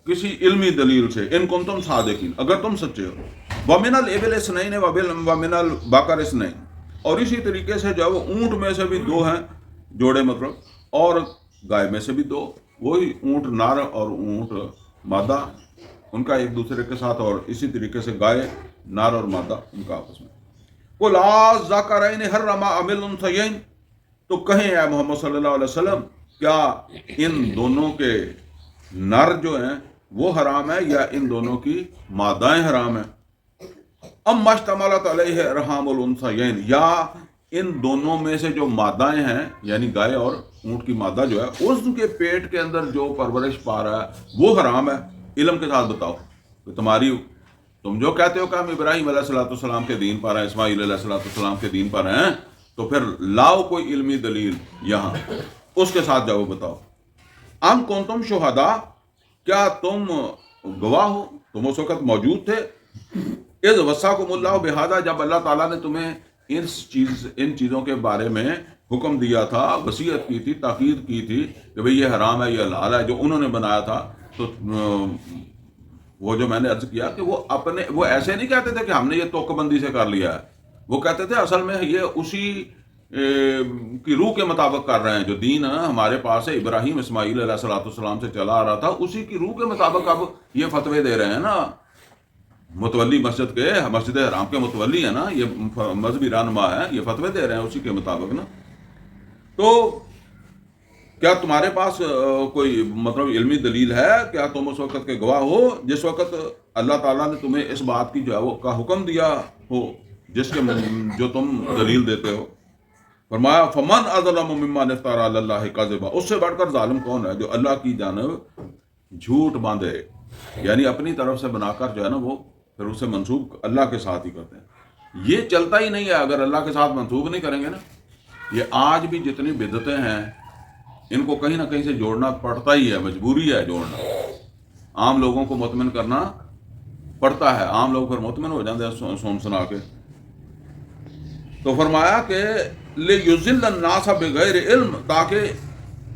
کسی علمی دلیل سے، ان کنتم صادقین، اگر تم سچے ہو. ومن الابل اثنین ومن البقر اثنین، اور اسی طریقے سے جو ہے وہ اونٹ میں سے بھی دو ہیں جوڑے، مطلب، اور گائے میں سے بھی دو. وہی اونٹ نر اور اونٹ مادہ ان کا ایک دوسرے کے ساتھ، اور اسی طریقے سے گائے نر اور مادہ ان کا آپس میں. قل الذکرین حرم ام الانثیین، تو کہیں اے محمد صلی اللہ علیہ وسلم کیا ان دونوں کے نر جو ہیں وہ حرام ہے یا ان دونوں کی مادائیں حرام ہیں؟ ام مشتملت علیہ ارحام الانثیین، یا ان دونوں میں سے جو مادائیں ہیں یعنی گائے اور اونٹ کی مادہ جو ہے اس کے پیٹ کے اندر جو پرورش پا رہا ہے وہ حرام ہے. علم کے ساتھ بتاؤ کہ تم جو کہتے ہو کہ ہم ابراہیم علیہ السلام کے دین پر ہیں، اسماعیل علیہ السلام کے دین پر ہیں، تو پھر لاؤ کوئی علمی دلیل یہاں، اس کے ساتھ جاؤ بتاؤ. ام کنتم شہداء، کیا تم گواہ ہو، تم اس وقت موجود تھے. اذ وصاکم اللہ بہذا، جب اللہ تعالیٰ نے تمہیں ان چیزوں کے بارے میں حکم دیا تھا، وصیت کی تھی، تاکید کی تھی کہ بھئی یہ حرام ہے، یہ حلال ہے، جو انہوں نے بنایا تھا. تو وہ جو میں نے عرض کیا کہ وہ ایسے نہیں کہتے تھے کہ ہم نے یہ توقع بندی سے کر لیا ہے. وہ کہتے تھے اصل میں یہ اسی کی روح کے مطابق کر رہے ہیں، جو دین ہمارے پاس ہے ابراہیم اسماعیل علیہ السلام سے چلا آ رہا تھا، اسی کی روح کے مطابق اب یہ فتوے دے رہے ہیں نا. متولی مسجد حرام کے متولی ہے نا، یہ مذہبی رہنما ہے، یہ فتوے دے رہے ہیں اسی کے مطابق نا. تو کیا تمہارے پاس کوئی مطلب علمی دلیل ہے؟ کیا تم اس وقت کے گواہ ہو جس وقت اللہ تعالیٰ نے تمہیں اس بات کی جو ہے وہ کا حکم دیا ہو جس کے جو تم دلیل دیتے ہو؟ فرمایا فمن اظلم ممن افترى علی اللہ کذبا، اس سے بڑھ کر ظالم کون ہے جو اللہ کی جانب جھوٹ باندھے، یعنی اپنی طرف سے بنا کر جو ہے نا وہ پھر اسے منسوب اللہ کے ساتھ ہی کرتے ہیں۔ یہ چلتا ہی نہیں ہے اگر اللہ کے ساتھ منسوب نہیں کریں گے نا۔ یہ آج بھی جتنی بدعتیں ہیں ان کو کہیں نہ کہیں سے جوڑنا پڑتا ہی ہے، مجبوری ہے جوڑنا، عام لوگوں کو مطمئن کرنا پڑتا ہے، عام لوگ پھر مطمئن ہو جاتے ہیں سن سنا کے۔ تو فرمایا کہ لِيُضِلَّ النَّاسَ بِغَيْرِ علم، تاکہ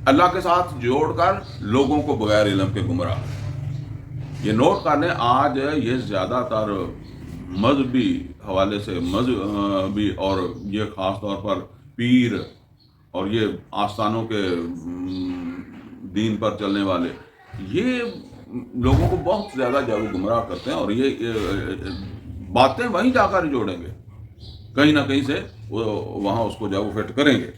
اللہ کے ساتھ جوڑ کر لوگوں کو بغیر علم کے گمراہ۔ یہ نوٹ کر لیں، آج یہ زیادہ تر مذہبی حوالے سے مذہبی اور یہ خاص طور پر پیر اور یہ آستانوں کے دین پر چلنے والے یہ لوگوں کو بہت زیادہ جو گمراہ کرتے ہیں، اور یہ باتیں وہیں جا کر جوڑیں گے، کہیں نہ کہیں سے وہاں اس کو جو وہ فٹ کریں گے۔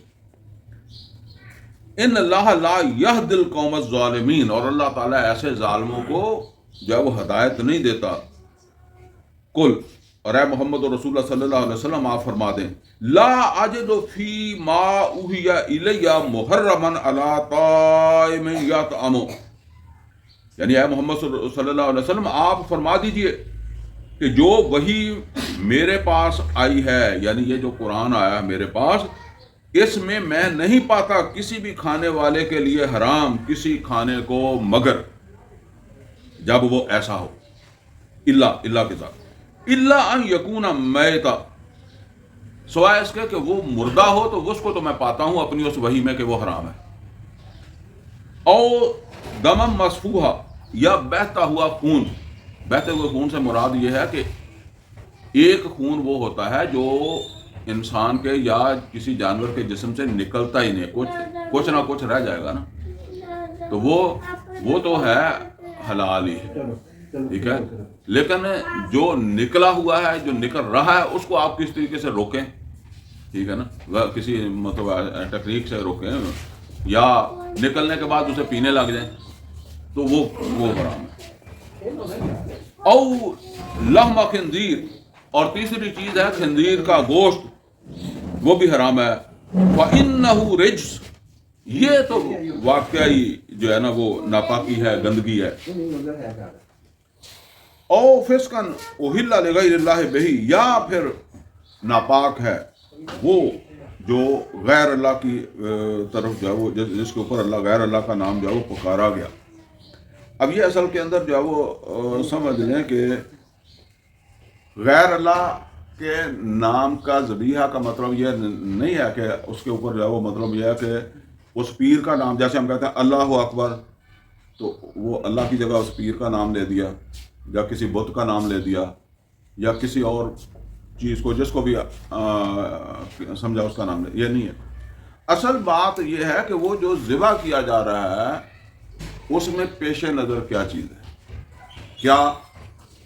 ان اللہ لا یہدی القوم الظالمین، اور اللہ تعالیٰ ایسے ظالموں کو جو وہ ہدایت نہیں دیتا۔ کل، اور اے محمد رسول اللہ صلی اللہ علیہ وسلم آپ فرما دیں، لا اجد فی ما اوحی الی محرما علی طاعم یطعمہ، یعنی اے محمد صلی اللہ علیہ وسلم آپ فرما دیجئے کہ جو وہی میرے پاس آئی ہے، یعنی یہ جو قرآن آیا ہے میرے پاس، اس میں میں نہیں پاتا کسی بھی کھانے والے کے لیے حرام کسی کھانے کو مگر جب وہ ایسا ہو، اللہ کے ساتھ، اللہ ان یکون میتا، سوائے اس کے کہ وہ مردہ ہو، تو اس کو تو میں پاتا ہوں اپنی اس وحی میں کہ وہ حرام ہے، او دمم مسفوحا، یا بہتا ہوا خون، بہتے ہوئے خون سے مراد یہ ہے کہ ایک خون وہ ہوتا ہے جو انسان کے یا کسی جانور کے جسم سے نکلتا ہی نہیں، کچھ نہ کچھ رہ جائے گا نا، تو وہ تو ہے حلال ہی ہے، ٹھیک ہے، لیکن جو نکلا ہوا ہے، جو نکل رہا ہے، اس کو آپ کس طریقے سے روکیں، ٹھیک ہے نا، کسی مطلب ٹیکنیک سے روکیں، یا نکلنے کے بعد اسے پینے لگ جائیں تو وہ حرام ہے۔ او لحم خنزیر، اور تیسری چیز ہے خنزیر کا گوشت، وہ بھی حرام ہے۔ وَإِنَّهُ رِجْسٌ، یہ تو واقعی جو ہے نا وہ ناپاکی ہے، گندگی ہے۔ او فسقن احل لغیر اللہ بہ، یا پھر ناپاک ہے وہ جو غیر اللہ کی طرف جو ہے وہ جس کے اوپر اللہ غیر اللہ کا نام جو ہے وہ پکارا گیا۔ اب یہ اصل کے اندر جو ہے وہ سمجھ لیں کہ غیر اللہ کے نام کا ذبیحہ کا مطلب یہ نہیں ہے کہ اس کے اوپر جو ہے وہ مطلب یہ ہے کہ اس پیر کا نام، جیسے ہم کہتے ہیں اللہ اکبر، تو وہ اللہ کی جگہ اس پیر کا نام لے دیا، یا کسی بت کا نام لے دیا، یا کسی اور چیز کو جس کو بھی سمجھا اس کا نام لے، یہ نہیں ہے۔ اصل بات یہ ہے کہ وہ جو ذبح کیا جا رہا ہے اس میں پیش نظر کیا چیز ہے، کیا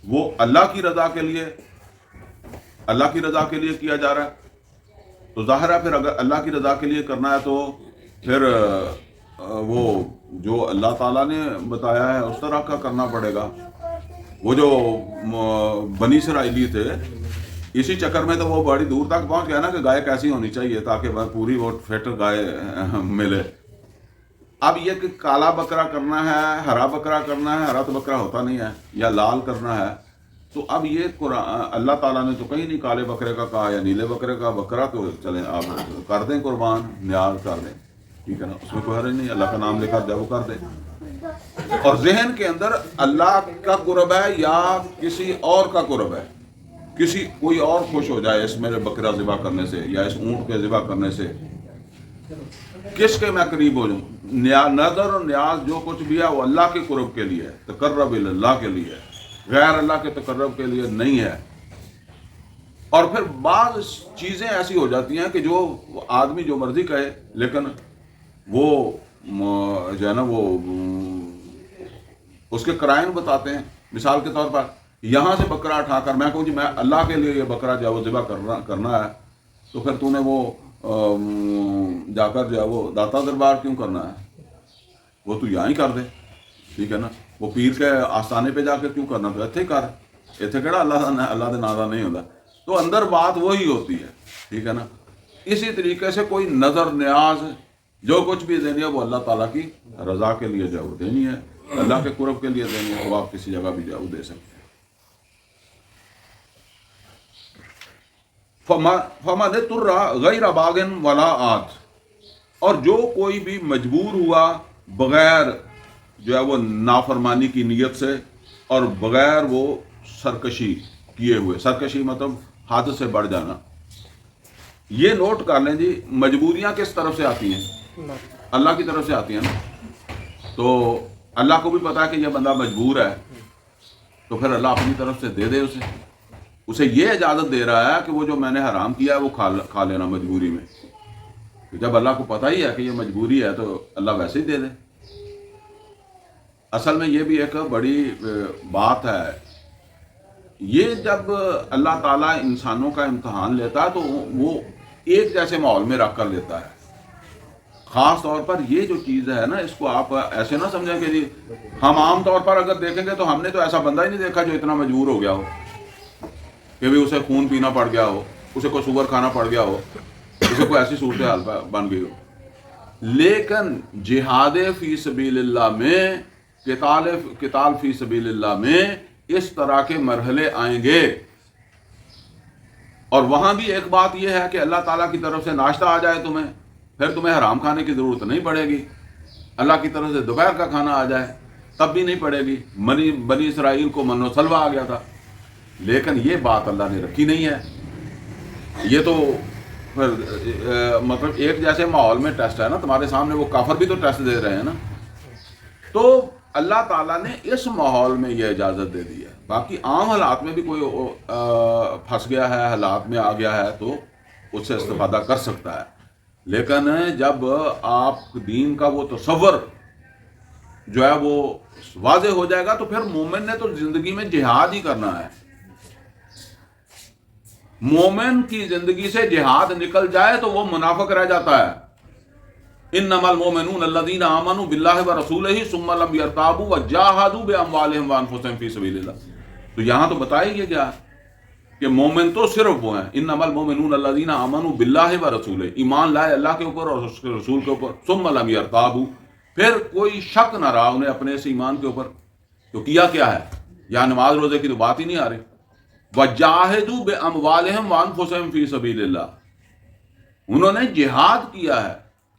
وہ اللہ کی رضا کے لیے کیا جا رہا ہے، تو ظاہر ہے پھر اگر اللہ کی رضا کے لیے کرنا ہے تو پھر وہ جو اللہ تعالیٰ نے بتایا ہے اس طرح کا کرنا پڑے گا۔ وہ جو بنی اسرائیلی تھے، اسی چکر میں تو وہ بڑی دور تک پہنچ گیا نا کہ گائے کیسی ہونی چاہیے تاکہ پوری وہ فٹ گائے ملے۔ اب یہ کہ کالا بکرا کرنا ہے، ہرا بکرا کرنا ہے، ہرا تو بکرا ہوتا نہیں ہے، یا لال کرنا ہے، تو اب یہ اللہ تعالیٰ نے تو کہیں نہیں کالے بکرے کا کہا یا نیلے بکرے کا، بکرا تو چلیں آپ کر دیں قربان، نیاز کر دیں، ٹھیک ہے نا، اس میں کوئی حرج نہیں، اللہ کا نام لے کر جب وہ کر دیں۔ اور ذہن کے اندر اللہ کا قرب ہے یا کسی اور کا قرب ہے، کوئی اور خوش ہو جائے اس میرے بکرا ذبح کرنے سے یا اس اونٹ کے ذبح کرنے سے، کس کے میں قریب ہو جاؤں، نظر اور نیاز جو کچھ بھی ہے وہ اللہ کے قرب کے لیے ہے، تقرب اللہ کے لیے ہے، غیر اللہ کے تقرب کے لیے نہیں ہے۔ اور پھر بعض چیزیں ایسی ہو جاتی ہیں کہ جو آدمی جو مرضی کہے، لیکن وہ جو ہے نا وہ اس کے قرائن بتاتے ہیں۔ مثال کے طور پر یہاں سے بکرا اٹھا کر میں کہوں جی میں اللہ کے لیے یہ بکرا جو ہے وہ ذبح کرنا ہے، تو پھر تو نے وہ جا کر جو ہے وہ داتا دربار کیوں کرنا ہے؟ وہ تو یہاں ہی کر دے، ٹھیک ہے نا. وہ پیر کے آستانے پہ جا کے کیوں کرنا، تو اتنے ہی کر، اتنے کہڑا اللہ دے نادا نہیں ہوتا. تو اندر بات وہی ہوتی ہے، ٹھیک ہے نا. اسی طریقے سے کوئی نظر نیاز جو کچھ بھی دینی ہے وہ اللہ تعالیٰ کی رضا کے لیے جو وہ دینی ہے، اللہ کے قرب کے لیے دینی ہے. وہ آپ کسی جگہ بھی جاؤ دے سکتے ہیں. فَمَنِ اضْطُرَّ غَيْرَ بَاغٍ وَلَا عَادٍ، اور جو کوئی بھی مجبور ہوا بغیر جو ہے وہ نافرمانی کی نیت سے اور بغیر وہ سرکشی کیے ہوئے. سرکشی مطلب حد سے بڑھ جانا. یہ نوٹ کر لیں جی، مجبوریاں کس طرف سے آتی ہیں؟ اللہ کی طرف سے آتی ہیں نا. تو اللہ کو بھی پتا ہے کہ یہ بندہ مجبور ہے، تو پھر اللہ اپنی طرف سے دے دے اسے یہ اجازت دے رہا ہے کہ وہ جو میں نے حرام کیا ہے وہ کھا لینا مجبوری میں. جب اللہ کو پتہ ہی ہے کہ یہ مجبوری ہے تو اللہ ویسے ہی دے دے. اصل میں یہ بھی ایک بڑی بات ہے. یہ جب اللہ تعالیٰ انسانوں کا امتحان لیتا ہے تو وہ ایک جیسے ماحول میں رکھ کر لیتا ہے. خاص طور پر یہ جو چیز ہے نا، اس کو آپ ایسے نہ سمجھیں کہ جی ہم عام طور پر اگر دیکھیں گے تو ہم نے تو ایسا بندہ ہی نہیں دیکھا جو اتنا مجبور ہو گیا ہو کہ بھی اسے خون پینا پڑ گیا ہو، اسے کوئی سور کھانا پڑ گیا ہو، اسے کوئی ایسی صورتحال بن گئی ہو. لیکن جہاد فی سبیل اللہ میں، قتال فی سبیل اللہ میں اس طرح کے مرحلے آئیں گے. اور وہاں بھی ایک بات یہ ہے کہ اللہ تعالیٰ کی طرف سے ناشتہ آ جائے تمہیں، پھر تمہیں حرام کھانے کی ضرورت نہیں پڑے گی. اللہ کی طرف سے دوپہر کا کھانا آ جائے تب بھی نہیں پڑے گی. بنی اسرائیل کو من و سلوہ آ گیا تھا، لیکن یہ بات اللہ نے رکھی نہیں ہے. یہ تو پھر مطلب ایک جیسے ماحول میں ٹیسٹ ہے نا، تمہارے سامنے وہ کافر بھی تو ٹیسٹ دے رہے ہیں نا. تو اللہ تعالیٰ نے اس ماحول میں یہ اجازت دے دی ہے. باقی عام حالات میں بھی کوئی پھنس گیا ہے، حالات میں آ گیا ہے تو اس سے استفادہ کر سکتا ہے. لیکن جب آپ دین کا وہ تصور جو ہے وہ واضح ہو جائے گا تو پھر مومن نے تو زندگی میں جہاد ہی کرنا ہے. مومن کی زندگی سے جہاد نکل جائے تو وہ منافق رہ جاتا ہے. انما المؤمنون الذين آمنوا بالله ورسوله ثم لم يرتابوا وجاهدوا باموالهم وانفسهم في سبيل الله. تو یہاں تو بتایا یہ کیا کہ مومن تو صرف وہ ہیں. انما المؤمنون الذين آمنوا بالله ورسوله، ایمان لائے اللہ کے اوپر اور اس کے رسول کے اوپر. ثم لم يرتابوا، پھر کوئی شک نہ رہا انہیں اپنے اس ایمان کے اوپر. تو کیا کیا ہے؟ یہاں نماز روزے کی تو بات ہی نہیں آ رہی. وجاهدوا باموالهم وانفسهم في سبيل الله، انہوں نے جہاد کیا ہے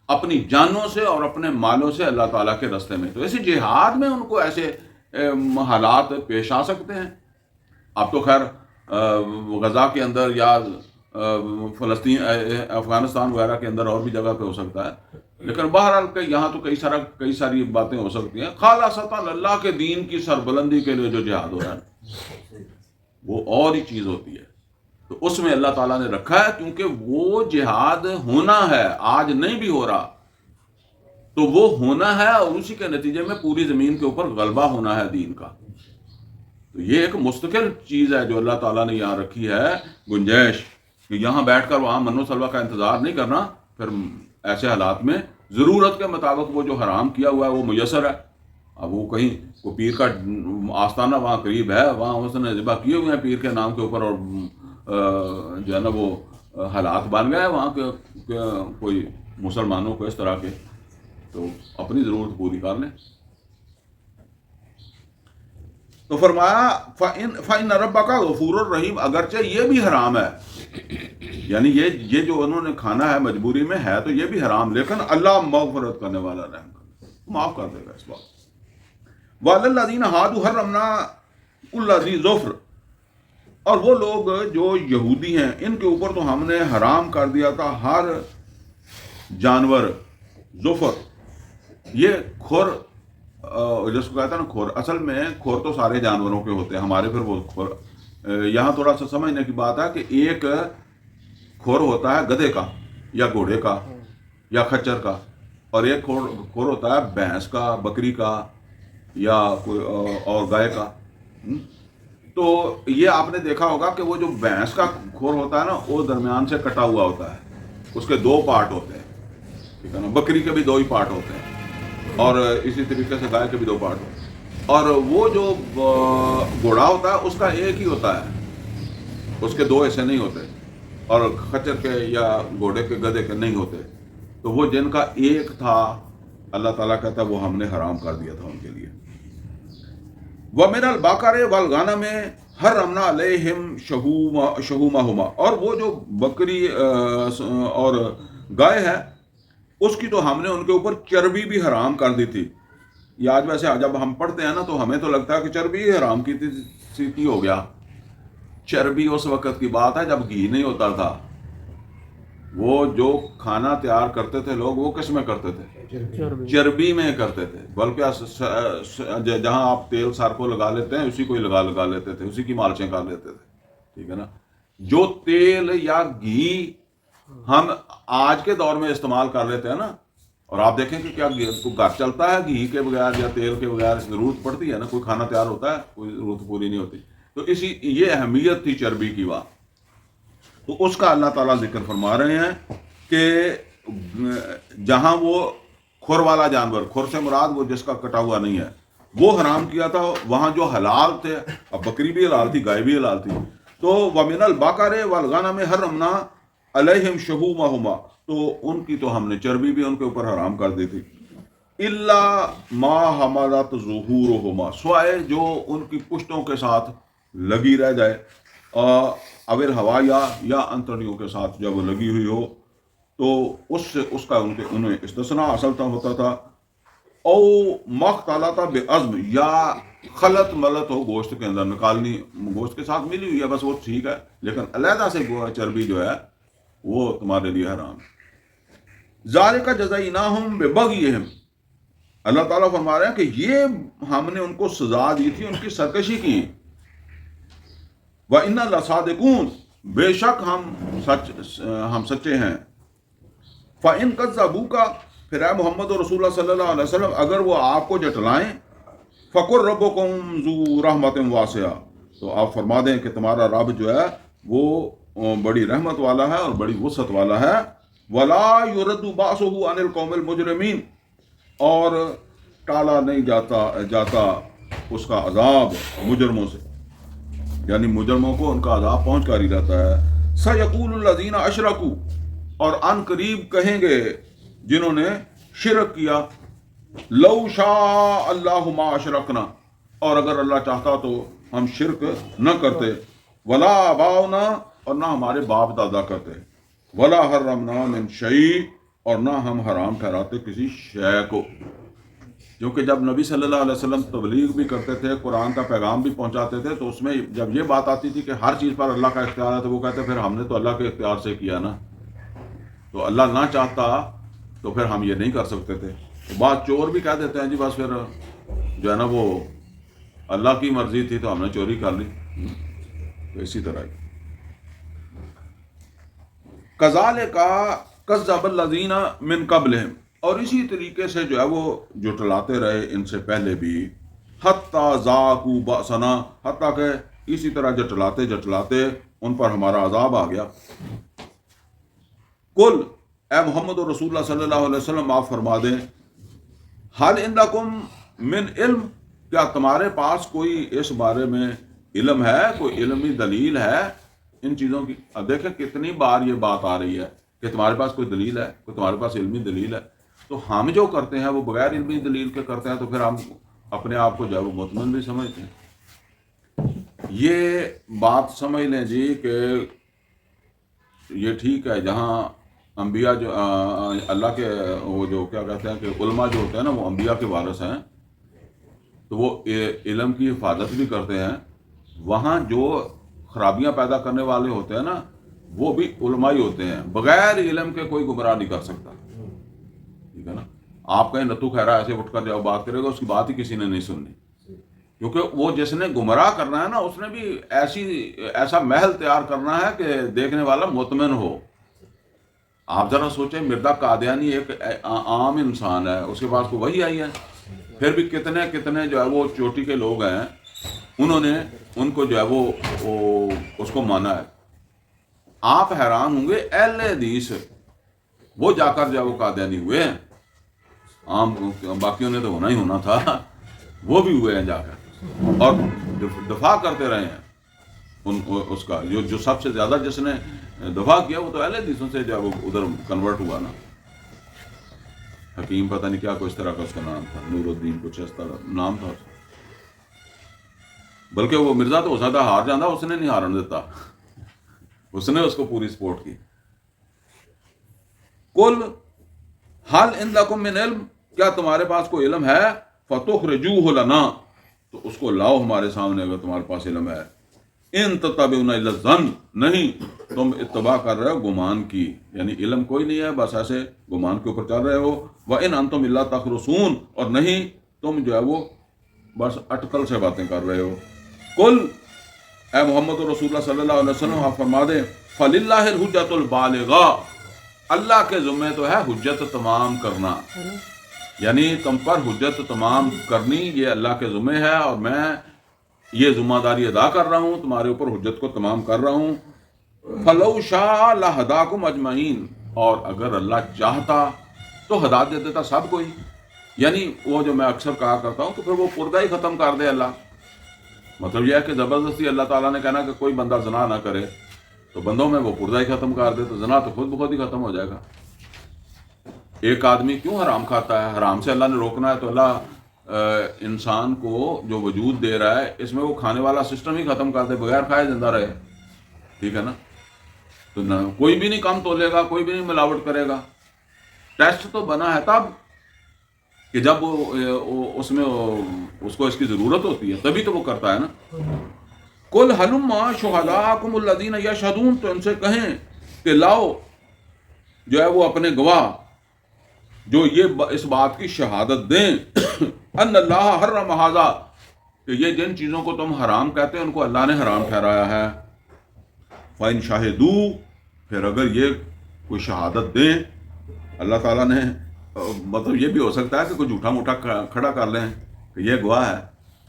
اپنی جانوں سے اور اپنے مالوں سے اللہ تعالیٰ کے راستے میں. تو ایسے جہاد میں ان کو ایسے حالات پیش آ سکتے ہیں. اب تو خیر غزہ کے اندر یا فلسطین افغانستان وغیرہ کے اندر اور بھی جگہ پہ ہو سکتا ہے، لیکن بہرحال یہاں تو کئی ساری باتیں ہو سکتی ہیں. خالصتاً اللہ کے دین کی سربلندی کے لیے جو جہاد ہو رہا ہے وہ اور ہی چیز ہوتی ہے. تو اس میں اللہ تعالیٰ نے رکھا ہے کیونکہ وہ جہاد ہونا ہے، آج نہیں بھی ہو رہا تو وہ ہونا ہے، اور اسی کے نتیجے میں پوری زمین کے اوپر غلبہ ہونا ہے دین کا. تو یہ ایک مستقل چیز ہے جو اللہ تعالیٰ نے یہاں رکھی ہے گنجائش، کہ یہاں بیٹھ کر وہاں من و سلوہ کا انتظار نہیں کرنا. پھر ایسے حالات میں ضرورت کے مطابق وہ جو حرام کیا ہوا ہے وہ میسر ہے. اب وہ کہیں وہ پیر کا آستانہ وہاں قریب ہے، وہاں اس نے ذبح کیے ہوئے ہیں پیر کے نام کے اوپر، اور جو ہے نا وہ حالات بن گئے وہاں کے کوئی مسلمانوں کو اس طرح کے، تو اپنی ضرورت پوری کر لیں. تو فرمایا فَإِنَّ رَبَّكَ غَفُورٌ رَحِيمٌ، اگرچہ یہ بھی حرام ہے، یعنی یہ جو انہوں نے کھانا ہے مجبوری میں ہے تو یہ بھی حرام، لیکن اللہ مغفرت کرنے والا، رحم کرنے، معاف کر دے گا اس بات. وَعَلَى الَّذِينَ هَادُوا حَرَّمْنَا كُلَّ ذِي ظُفْرٍ، اور وہ لوگ جو یہودی ہیں ان کے اوپر تو ہم نے حرام کر دیا تھا ہر جانور. ظفر یہ کھر، جس کو کہتا ہے نا کھر، اصل میں کھر تو سارے جانوروں کے ہوتے ہیں ہمارے. پھر وہ کھر یہاں تھوڑا سا سمجھنے کی بات ہے کہ ایک کھر ہوتا ہے گدھے کا یا گھوڑے کا یا خچر کا، اور ایک کھر ہوتا ہے بھینس کا، بکری کا یا کوئی اور گائے کا. تو یہ آپ نے دیکھا ہوگا کہ وہ جو بھینس کا کھور ہوتا ہے نا وہ درمیان سے کٹا ہوا ہوتا ہے، اس کے دو پارٹ ہوتے ہیں، ٹھیک ہے نا. بکری کے بھی دو ہی پارٹ ہوتے ہیں. اور اسی طریقے سے گائے کے بھی 2 پارٹ. اور وہ جو گھوڑا ہوتا ہے اس کا ایک ہی ہوتا ہے, اس کے 2 حصے نہیں ہوتے, اور خچر کے یا گھوڑے کے گدھے کے نہیں ہوتے. تو وہ جن کا ایک تھا اللہ تعالیٰ کہتا ہے وہ ہم نے حرام کر دیا تھا ان کے لیے. وَمِنَ الْبَقَرِ وَالْغَنَمِ حَرَّمْنَا عَلَيْهِمْ شُحُومَهُمَا, اور وہ جو بکری اور گائے ہے اس کی تو ہم نے ان کے اوپر چربی بھی حرام کر دی تھی. یہ آج ویسے جب ہم پڑھتے ہیں نا تو ہمیں تو لگتا ہے کہ چربی ہی حرام کی ہو گیا. چربی اس وقت کی بات ہے جب گھی نہیں ہوتا تھا. وہ جو کھانا تیار کرتے تھے لوگ وہ کس میں کرتے تھے؟ چربی میں کرتے تھے. بلکہ جہاں آپ تیل سر کو لگا لیتے ہیں اسی کو ہی لگا لیتے تھے, اسی کی مالشیں کر لیتے تھے. ٹھیک ہے نا. جو تیل یا گھی ہم آج کے دور میں استعمال کر لیتے ہیں نا, اور آپ دیکھیں کہ کیا گھر چلتا ہے گھی کے بغیر یا تیل کے بغیر؟ ضرورت پڑتی ہے نا, کوئی کھانا تیار ہوتا ہے, کوئی ضرورت پوری نہیں ہوتی. تو یہ اہمیت تھی چربی کی بات. تو اس کا اللہ تعالیٰ ذکر فرما رہے ہیں کہ جہاں وہ کھر والا جانور, کھر سے مراد وہ جس کا کٹا ہوا نہیں ہے, وہ حرام کیا تھا, وہاں جو حلال تھے, اب بکری بھی حلال تھی, گائے بھی حلال تھی. تو وَمِنَ الْبَقَرِ وَالْغَنَمِ حَرَّمْنَا عَلَيْهِمْ شُحُومَهُمَا, تو ان کی تو ہم نے چربی بھی ان کے اوپر حرام کر دی تھی. إِلَّا مَا حَمَلَتْ ظُهُورُهُمَا, سوائے جو ان کی پشتوں کے ساتھ لگی رہ جائے, اول ہوایا یا انتڑیوں کے ساتھ جب وہ لگی ہوئی ہو تو اس کا انہیں استثناء اصل ہوتا تھا. او مختلط بعظم, یا خلط ملط ہو گوشت کے اندر, نکالنی گوشت کے ساتھ ملی ہوئی ہے بس وہ ٹھیک ہے, لیکن علیحدہ سے چربی جو ہے وہ تمہارے لیے حرام. ذالک جزیناہم ببغیہم, اللہ تعالیٰ فرما رہے ہیں کہ یہ ہم نے ان کو سزا دی تھی ان کی سرکشی کی. وَإِنَّا لَصَادِقُونَ, بے شک ہم سچے ہیں. فَإِن كَذَّبُوكَ, پھر اے محمد رسول اللہ صلی اللہ علیہ وسلم اگر وہ آپ کو جھٹلائیں, فَقُلْ رَبُّكُمْ ذُو رَحْمَةٍ وَاسِعَةٍ, تو آپ فرما دیں کہ تمہارا رب جو ہے وہ بڑی رحمت والا ہے اور بڑی وسعت والا ہے. وَلَا يُرَدُّ بَأْسُهُ عَنِ الْقَوْمِ الْمُجْرِمِينَ, اور ٹالا نہیں جاتا اس کا عذاب مجرموں سے, یعنی مجرموں کو ان کا عذاب پہنچ کر ہی رہتا ہے. سَيَقُولُ الَّذِينَ أَشْرَكُوا, اور ان قریب کہیں گے جنہوں نے شرک کیا, لَوْ شَاءَ اللَّهُ مَا أَشْرَكْنَا, اور اگر اللہ چاہتا تو ہم شرک نہ کرتے. وَلَا آبَاؤُنَا, اور نہ ہمارے باپ دادا کرتے. وَلَا حَرَّمْنَا مِنْ شَيْءٍ, اور نہ ہم حرام ٹھہراتے کسی شے کو. کیونکہ جب نبی صلی اللہ علیہ وسلم تبلیغ بھی کرتے تھے, قرآن کا پیغام بھی پہنچاتے تھے, تو اس میں جب یہ بات آتی تھی کہ ہر چیز پر اللہ کا اختیار ہے, تو وہ کہتے پھر ہم نے تو اللہ کے اختیار سے کیا نا, تو اللہ نہ چاہتا تو پھر ہم یہ نہیں کر سکتے تھے. تو بعض چور بھی کہہ دیتے ہیں جی بس پھر جو ہے نا وہ اللہ کی مرضی تھی تو ہم نے چوری کر لی. تو اسی طرح کذالک کذب الذین من قبلہم, اور اسی طریقے سے جو ہے وہ جھٹلاتے رہے ان سے پہلے بھی. حتیٰ ذاقوا بأسنا, حتیٰ کہ اسی طرح جھٹلاتے ان پر ہمارا عذاب آ گیا. قل, اے محمد رسول اللہ صلی اللہ علیہ وسلم آپ فرما دیں, حل عندکم من علم, کیا تمہارے پاس کوئی اس بارے میں علم ہے, کوئی علمی دلیل ہے ان چیزوں کی. اب دیکھیں کتنی بار یہ بات آ رہی ہے کہ تمہارے پاس کوئی دلیل ہے, کوئی تمہارے پاس علمی دلیل ہے. تو ہم جو کرتے ہیں وہ بغیر علمی دلیل کے کرتے ہیں, تو پھر ہم اپنے آپ کو جو ہے وہ مطمئن بھی سمجھتے ہیں. یہ بات سمجھ لیں جی کہ یہ ٹھیک ہے جہاں انبیاء جو اللہ کے وہ جو کیا کہتے ہیں کہ علماء جو ہوتے ہیں نا وہ انبیاء کے وارث ہیں, تو وہ علم کی حفاظت بھی کرتے ہیں. وہاں جو خرابیاں پیدا کرنے والے ہوتے ہیں نا وہ بھی علماء ہی ہوتے ہیں, بغیر علم کے کوئی گمراہ نہیں کر سکتا. ٹھیک ہے نا. آپ کہیں نتو خیرہ ایسے اٹھ کر جب بات کرے گا اس کی بات ہی کسی نے نہیں سننی, کیونکہ وہ جس نے گمراہ کرنا ہے نا اس نے بھی ایسا محل تیار کرنا ہے کہ دیکھنے والا مطمئن ہو. آپ ذرا سوچیں, مرزا قادیانی ایک عام انسان ہے, اس کے پاس کو وہی آئی ہے, پھر بھی کتنے جو ہے وہ چوٹی کے لوگ ہیں انہوں نے ان کو جو ہے وہ اس کو مانا ہے. آپ حیران ہوں گے, اہل حدیث وہ جا کر جو ہے وہ قادیانی ہوئے ہیں. عام باقیوں نے تو ہونا ہی ہونا تھا، وہ بھی ہوئے ہیں جا کر، اور دفاع کرتے رہے ہیں اس کا. جو سب سے زیادہ جس نے دفاع کیا وہ تو اہل حدیثوں سے جب ادھر کنورٹ ہوا نا. حکیم پتہ نہیں کیا کوئی اس طرح کا اس کا نام تھا، نور الدین کچھ اس طرح نام تھا. بلکہ وہ مرزا تو ہو سکتا ہار جانا، اس نے نہیں ہارن دیتا، اس نے اس کو پوری سپورٹ کی. کل حل عندکم من علم، کیا تمہارے پاس کوئی علم ہے؟ فتخرجوہ لنا، تو اس کو لاؤ ہمارے سامنے اگر تمہارے پاس علم ہے. ان تتبعون الا الظن، نہیں تم اتباع کر رہے ہو گمان کی، یعنی علم کوئی نہیں ہے، بس ایسے گمان کے اوپر چل رہے ہو. وان انتم الا تخرصون، اور نہیں تم جو ہے وہ بس اٹکل سے باتیں کر رہے ہو. کل اے محمد رسول اللہ صلی اللہ علیہ وسلم آپ فرما دیں فللہ الحجۃ البالغہ، اللہ کے ذمہ تو ہے حجت تمام کرنا، یعنی تم پر حجت تمام کرنی یہ اللہ کے ذمہ ہے، اور میں یہ ذمہ داری ادا کر رہا ہوں، تمہارے اوپر حجت کو تمام کر رہا ہوں. فلو شاء لہداکم اجمعین، اور اگر اللہ چاہتا تو ہدایت دے دیتا سب کوئی. یعنی وہ جو میں اکثر کہا کرتا ہوں کہ پھر وہ پردہ ہی ختم کر دے اللہ. مطلب یہ ہے کہ زبردستی اللہ تعالیٰ نے کہنا کہ کوئی بندہ زنا نہ کرے، تو بندوں میں وہ پردہ ہی ختم کر دے، تو زنا تو خود بخود ہی ختم ہو جائے گا. ایک آدمی کیوں حرام کھاتا ہے؟ حرام سے اللہ نے روکنا ہے، تو اللہ انسان کو جو وجود دے رہا ہے اس میں وہ کھانے والا سسٹم ہی ختم کر دے، بغیر کھائے زندہ رہے. ٹھیک ہے نا؟ تو نہ کوئی بھی نہیں کم تولے گا، کوئی بھی نہیں ملاوٹ کرے گا. ٹیسٹ تو بنا ہے تب کہ جب اس میں اس کو اس کی ضرورت ہوتی ہے، تبھی تو وہ کرتا ہے نا. قل ہلما شہداکم الذین یشہدون، تو ان سے کہیں کہ لاؤ جو ہے وہ اپنے گواہ جو یہ اس بات کی شہادت دیں ان اللہ حرم ھذا، کہ یہ جن چیزوں کو تم حرام کہتے ہیں ان کو اللہ نے حرام ٹھہرایا ہے. فَإِن شَهِدُوا، پھر اگر یہ کوئی شہادت دیں، اللہ تعالیٰ نے مطلب یہ بھی ہو سکتا ہے کہ کوئی جھوٹا موٹا کھڑا کر لیں کہ یہ گواہ ہے،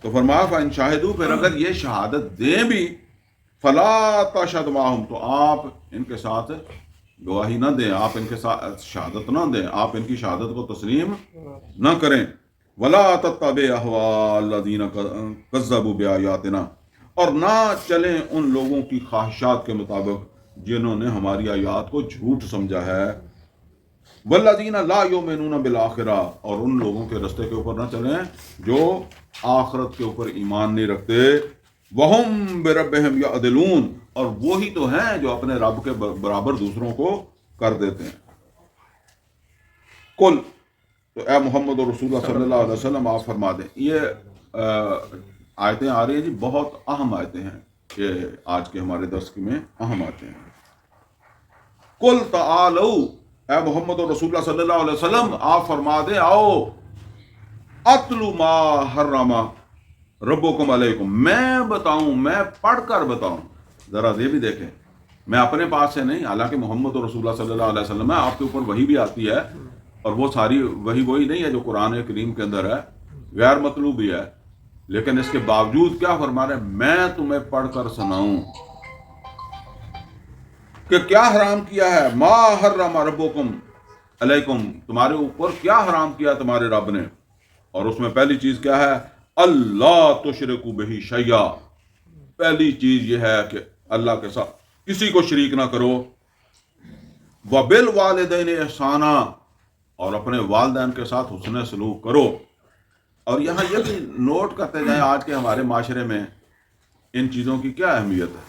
تو فرمایا فَإِن شَهِدُوا، پھر اگر یہ شہادت دیں بھی فَلَا تَشْهَدْ مَعَهُمْ، تو آپ ان کے ساتھ گواہی نہ دیں، آپ ان کے ساتھ شہادت نہ دیں، آپ ان کی شہادت کو تسلیم نہ کریں. وَلَا تَتَّبِعْ أَهْوَاءَ الَّذِينَ كَذَّبُوا بِآيَاتِنَا، اور نہ چلیں ان لوگوں کی خواہشات کے مطابق جنہوں نے ہماری آیات کو جھوٹ سمجھا ہے. وَالَّذِينَ لَا يُؤْمِنُونَ بِالْآخِرَةِ، اور ان لوگوں کے رستے کے اوپر نہ چلیں جو آخرت کے اوپر ایمان نہیں رکھتے. وَهُمْ بِرَبِّهِمْ يَعْدِلُونَ، اور وہی تو ہیں جو اپنے رب کے برابر دوسروں کو کر دیتے ہیں. کل، تو اے محمد رسول اللہ صلی اللہ علیہ وسلم آپ فرما دیں. یہ آیتیں آ رہی ہیں جی، بہت اہم آیتیں ہیں، یہ آج کے ہمارے درس میں اہم آیتیں ہیں. کل تعالو، اے محمد رسول اللہ صلی اللہ علیہ وسلم آپ فرما دیں آؤ اتلو ما حرم ربکم علیکم، میں بتاؤں، میں پڑھ کر بتاؤں. ذرا یہ بھی دیکھیں، میں اپنے پاس سے نہیں، حالانکہ محمد رسول اللہ صلی اللہ علیہ وسلم ہے، آپ کے اوپر وحی بھی آتی ہے، اور وہ ساری وحی وہی نہیں ہے جو قرآن کریم کے اندر ہے، غیر مطلوب بھی ہے، لیکن اس کے باوجود کیا فرما رہے ہیں؟ میں تمہیں پڑھ کر سناؤں کہ کیا حرام کیا ہے. ما حرم ربکم علیکم، تمہارے اوپر کیا حرام کیا تمہارے رب نے، اور اس میں پہلی چیز کیا ہے؟ اللہ تشرکوا بہ شیئا، پہلی چیز یہ ہے کہ اللہ کے ساتھ کسی کو شریک نہ کرو. وبالوالدین احسانا، اور اپنے والدین کے ساتھ حسن سلوک کرو. اور یہاں یہ بھی نوٹ کرتے جائیں آج کے ہمارے معاشرے میں ان چیزوں کی کیا اہمیت ہے،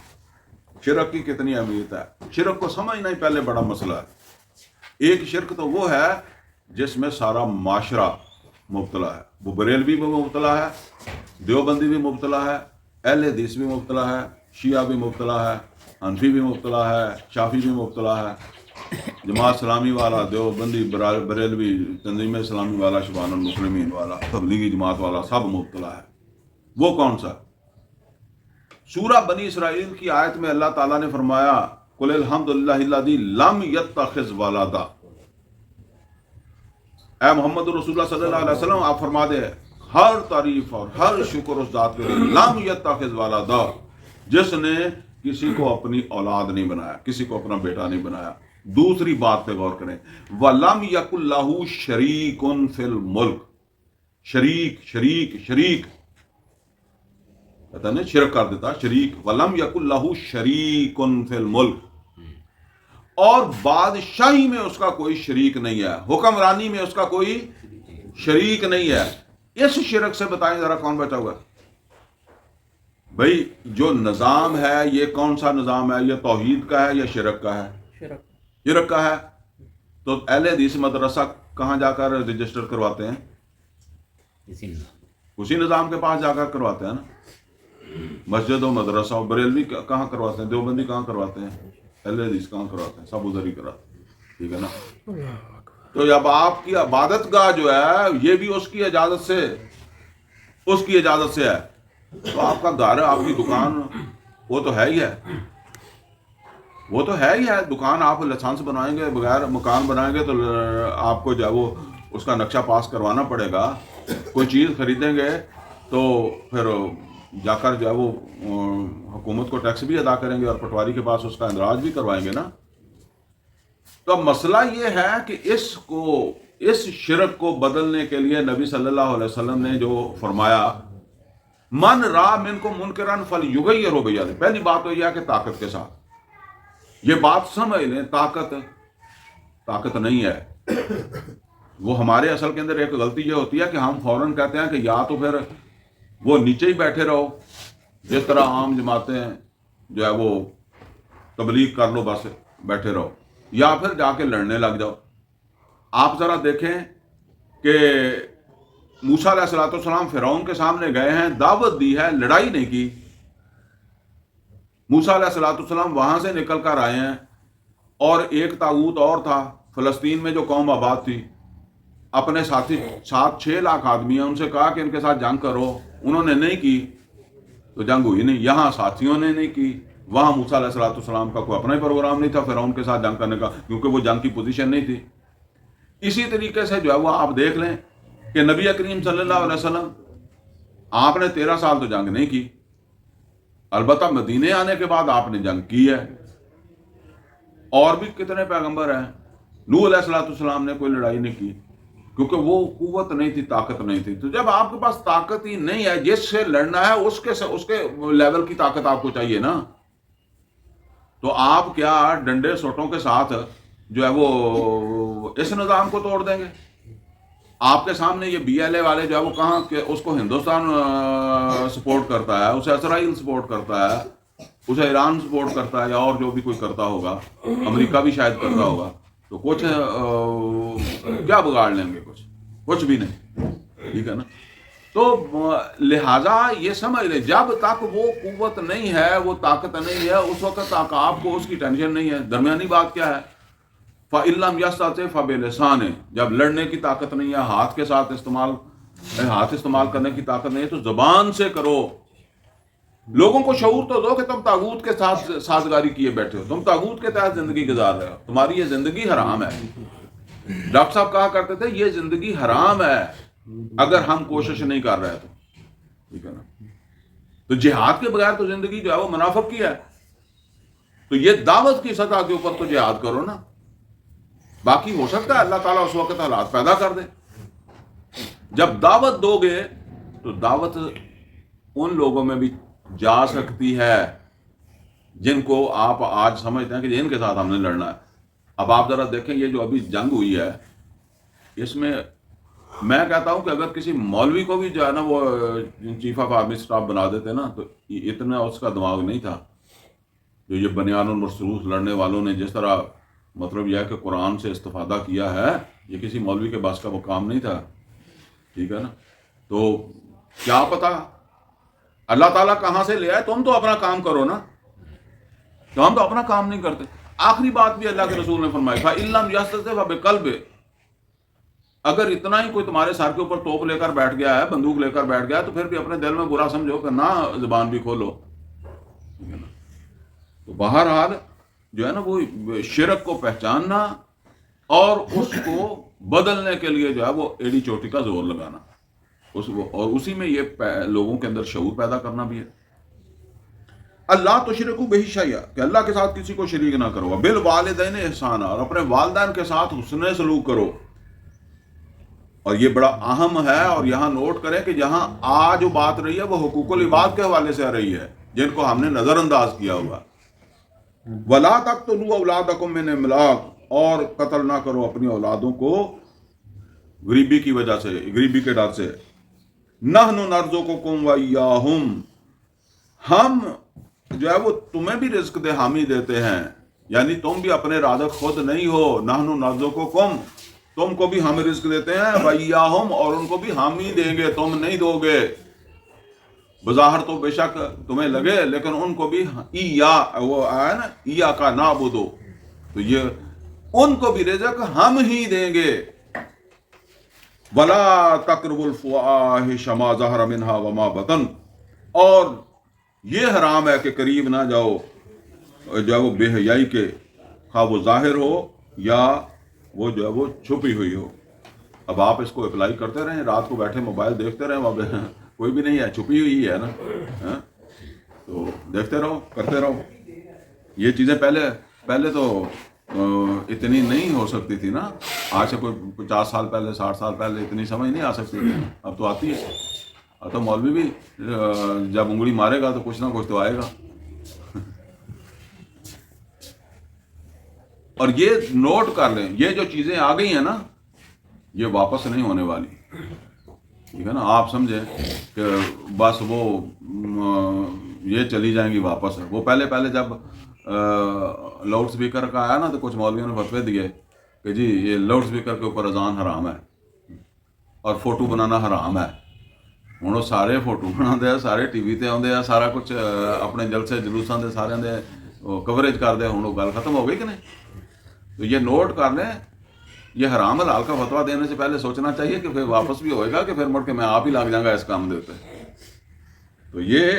شرک کی کتنی اہمیت ہے. شرک کو سمجھنا ہی پہلے بڑا مسئلہ ہے. ایک شرک تو وہ ہے جس میں سارا معاشرہ مبتلا ہے، وہ بریلوی بھی مبتلا ہے، دیوبندی بھی مبتلا ہے، اہل حدیث بھی مبتلا ہے، شیعہ بھی مبتلا ہے، حنفی بھی مبتلا ہے، شافعی بھی مبتلا ہے، جماعت اسلامی والا، دیوبندی، بریلوی، تنظیم اسلامی والا، شبان المسلمین والا، تبلیغی جماعت والا، سب مبتلا ہے. وہ کون سا؟ سورہ بنی اسرائیل کی آیت میں اللہ تعالیٰ نے فرمایا قل الحمد للہ الذی لم یتخذ ولدا. اے محمد رسول اللہ صلی اللہ علیہ وسلم آپ فرما دے ہر تعریف اور ہر شکر اس ذات کے لیے لم یتخذ ولدا، جس نے کسی کو اپنی اولاد نہیں بنایا، کسی کو اپنا بیٹا نہیں بنایا. دوسری بات پہ غور کریں، وَلَمْ يَكُنْ لَهُ شَرِيكٌ فِي الْمُلْكِ، شریک شریک شریک کہتا ہے نا، شرک کر دیتا شریک، وَلَمْ يَكُنْ لَهُ شَرِيكٌ فِي الْمُلْكِ، اور بادشاہی میں اس کا کوئی شریک نہیں ہے، حکمرانی میں اس کا کوئی شریک نہیں ہے۔ اس شرک سے بتائیں ذرا کون بچا ہوا ہے؟ بھئی جو نظام ہے یہ کون سا نظام ہے؟ یہ توحید کا ہے یا شرک کا ہے؟ شرک کا ہے۔ تو اہل حدیث مدرسہ کہاں جا کر رجسٹر کرواتے ہیں؟ اسی نظام کے پاس جا کر کرواتے ہیں نا، مسجد و مدرسہ و بریلوی کہاں کرواتے ہیں، دیوبندی کہاں کرواتے ہیں، اہل حدیث کہاں کرواتے ہیں؟ سب ادھر ہی کراتے ہیں، ٹھیک ہے نا۔ تو جب آپ کی عبادت گاہ جو ہے یہ بھی اس کی اجازت سے ہے، تو آپ کا گھر، آپ کی دکان، وہ تو ہے ہی ہے، وہ تو ہے ہی ہے۔ دکان آپ لائسنس بنائیں گے بغیر، مکان بنائیں گے تو آپ کو جو ہے وہ اس کا نقشہ پاس کروانا پڑے گا۔ کوئی چیز خریدیں گے تو پھر جا کر جو ہے وہ حکومت کو ٹیکس بھی ادا کریں گے اور پٹواری کے پاس اس کا اندراج بھی کروائیں گے نا۔ تو اب مسئلہ یہ ہے کہ اس شرک کو بدلنے کے لیے نبی صلی اللہ علیہ وسلم نے جو فرمایا، من را منکم منکرا فلیغیرہ بیدہ، پہلی بات تو یہ ہے کہ طاقت کے ساتھ، یہ بات سمجھ لیں، طاقت نہیں ہے۔ وہ ہمارے اصل کے اندر ایک غلطی یہ ہوتی ہے کہ ہم فوراً کہتے ہیں کہ یا تو پھر وہ نیچے ہی بیٹھے رہو، جس طرح عام جماعتیں جو ہے وہ تبلیغ کر لو، بس بیٹھے رہو، یا پھر جا کے لڑنے لگ جاؤ۔ آپ ذرا دیکھیں کہ موسیٰ علیہ السلام فرعون کے سامنے گئے ہیں، دعوت دی ہے، لڑائی نہیں کی۔ موسیٰ علیہ السلام وہاں سے نکل کر آئے ہیں، اور ایک طاغوت اور تھا فلسطین میں جو قوم آباد تھی، اپنے ساتھی 6 لاکھ آدمی ہیں، ان سے کہا کہ ان کے ساتھ جنگ کرو، انہوں نے نہیں کی تو جنگ ہوئی نہیں۔ یہاں ساتھیوں نے نہیں کی، وہاں موسیٰ علیہ السلام کا کوئی اپنا ہی پروگرام نہیں تھا فرعون کے ساتھ جنگ کرنے کا، کیونکہ وہ جنگ کی پوزیشن نہیں تھی۔ اسی طریقے سے جو ہے وہ آپ دیکھ لیں کہ نبی کریم صلی اللہ علیہ وسلم، آپ نے 13 سال تو جنگ نہیں کی، البتہ مدینے آنے کے بعد آپ نے جنگ کی ہے۔ اور بھی کتنے پیغمبر ہیں، نوح علیہ السلام نے کوئی لڑائی نہیں کی، کیونکہ وہ قوت نہیں تھی، طاقت نہیں تھی۔ تو جب آپ کے پاس طاقت ہی نہیں ہے، جس سے لڑنا ہے اس کے لیول کی طاقت آپ کو چاہیے نا، تو آپ کیا ڈنڈے سوٹوں کے ساتھ جو ہے وہ اس نظام کو توڑ دیں گے؟ آپ کے سامنے یہ بی ایل اے والے جو ہے وہ کہاں کہ اس کو ہندوستان سپورٹ کرتا ہے، اسے اسرائیل سپورٹ کرتا ہے، اسے ایران سپورٹ کرتا ہے، یا اور جو بھی کوئی کرتا ہوگا، امریکہ بھی شاید کرتا ہوگا، تو کچھ کیا بگاڑ لیں گے؟ کچھ بھی نہیں، ٹھیک ہے نا۔ تو لہٰذا یہ سمجھ لیں، جب تک وہ قوت نہیں ہے، وہ طاقت نہیں ہے، اس وقت تک آپ کو اس کی ٹینشن نہیں ہے۔ درمیانی بات کیا ہے؟ فَإِن لَّمْ يَسْتَطِعْ فَبِلِسَانِهِ، جب لڑنے کی طاقت نہیں ہے، ہاتھ کے ساتھ ہاتھ استعمال کرنے کی طاقت نہیں ہے، تو زبان سے کرو۔ لوگوں کو شعور تو دو کہ تم طاغوت کے ساتھ سازگاری کیے بیٹھے ہو، تم طاغوت کے تحت زندگی گزار رہے ہو، تمہاری یہ زندگی حرام ہے۔ ڈاکٹر صاحب کہا کرتے تھے یہ زندگی حرام ہے اگر ہم کوشش نہیں کر رہے تو، ٹھیک ہے نا۔ تو جہاد کے بغیر تو زندگی جو ہے وہ منافق کی ہے، تو یہ دعوت کی سطح کے اوپر تو جہاد کرو نا۔ باقی ہو سکتا ہے اللہ تعالیٰ اس وقت حالات پیدا کر دے۔ جب دعوت دو گے تو دعوت ان لوگوں میں بھی جا سکتی ہے جن کو آپ آج سمجھتے ہیں کہ ان کے ساتھ ہم نے لڑنا ہے۔ اب آپ ذرا دیکھیں یہ جو ابھی جنگ ہوئی ہے، اس میں میں کہتا ہوں کہ اگر کسی مولوی کو بھی جو ہے نا وہ چیف آف آرمی اسٹاف بنا دیتے نا، تو اتنا اس کا دماغ نہیں تھا۔ جو یہ بنیان المرصوص لڑنے والوں نے جس طرح مطلب یہ ہے کہ قرآن سے استفادہ کیا ہے، یہ کسی مولوی کے بس کا وہ کام نہیں تھا، ٹھیک ہے نا۔ تو کیا پتا اللہ تعالیٰ کہاں سے لے آئے؟ تم تو اپنا کام کرو نا، تو ہم تو اپنا کام نہیں کرتے۔ آخری بات بھی اللہ کے رسول نے فرمائی، فَإِن لَّمْ يَسْتَطِعْ فَبِقَلْبِهِ، اگر اتنا ہی کوئی تمہارے سر کے اوپر توپ لے کر بیٹھ گیا ہے، بندوق لے کر بیٹھ گیا ہے، تو پھر بھی اپنے دل میں برا سمجھو کہ نہ زبان بھی کھولو۔ تو بہرحال جو ہے نا وہ شرک کو پہچاننا اور اس کو بدلنے کے لیے جو ہے وہ ایڑی چوٹی کا زور لگانا، اور اسی میں یہ لوگوں کے اندر شعور پیدا کرنا بھی ہے۔ اللہ تشرکوا بہ شیئا کہ اللہ کے ساتھ کسی کو شریک نہ کرو، بالوالدین احسانا اور اپنے والدین کے ساتھ حسن سلوک کرو. اور یہ بڑا اہم ہے، اور یہاں نوٹ کریں کہ جہاں آج جو بات رہی ہے وہ حقوق العباد کے حوالے سے آ رہی ہے جن کو ہم نے نظر انداز کیا ہوا. ولا تقتلوا اولادکم من املاق، اور قتل نہ کرو اپنی اولادوں کو غریبی کی وجہ سے، غریبی کے ڈر سے. نحن نرزقکم وایاہم، ہم جو ہے وہ تمہیں بھی رزق دے حامی دیتے ہیں، یعنی تم بھی اپنے رازق خود نہیں ہو. نحن نرزقکم، تم کو بھی ہم رزق دیتے ہیں، وایاہم، اور ان کو بھی ہم ہی دیں گے، تم نہیں دو گے. بظاہر تو بے شک تمہیں لگے، لیکن ان کو بھی وہ آیا نا ایا کا نعبدو، تو یہ ان کو بھی رزق ہم ہی دیں گے. ولا تقربوا الفواحش ما ظہر منها وما بطن، اور یہ حرام ہے کہ قریب نہ جاؤ جو ہے وہ بے حیائی کے، خواہ وہ ظاہر ہو یا وہ جو ہے وہ چھپی ہوئی ہو. اب آپ اس کو اپلائی کرتے رہیں، رات کو بیٹھے موبائل دیکھتے رہیں، اب کوئی بھی نہیں ہے، چھپی ہوئی ہے نا، تو دیکھتے رہو، کرتے رہو. یہ چیزیں پہلے تو اتنی نہیں ہو سکتی تھی نا. آج سے کوئی 50 سال پہلے، 60 سال پہلے اتنی سمجھ نہیں آ سکتی تھی. اب تو آتی ہے. اب تو مولوی بھی جب انگلی مارے گا تو کچھ نہ کچھ تو آئے گا. اور یہ نوٹ کر لیں، یہ جو چیزیں آ گئی ہیں نا یہ واپس نہیں ہونے والی، ٹھیک ہے نا. آپ سمجھیں کہ بس وہ یہ چلی جائیں گی واپس. وہ پہلے جب لاؤڈ سپیکر کا آیا نا تو کچھ مولویوں نے فتوے دیے کہ جی یہ لاؤڈ سپیکر کے اوپر اذان حرام ہے اور فوٹو بنانا حرام ہے. ہوں وہ سارے فوٹو بنا، سارے ٹی وی تے آتے ہیں، سارا کچھ اپنے جلسے جلوساں دے سارے دے کوریج کرتے. ہوں وہ گل ختم ہو گئی کہ نہیں. تو یہ نوٹ کر لیں، یہ حرام حلال کا فتویٰ دینے سے پہلے سوچنا چاہیے کہ پھر واپس بھی ہوئے گا کہ پھر مڑ کے میں آپ ہی لگ جاؤں گا اس کام دیتے. تو یہ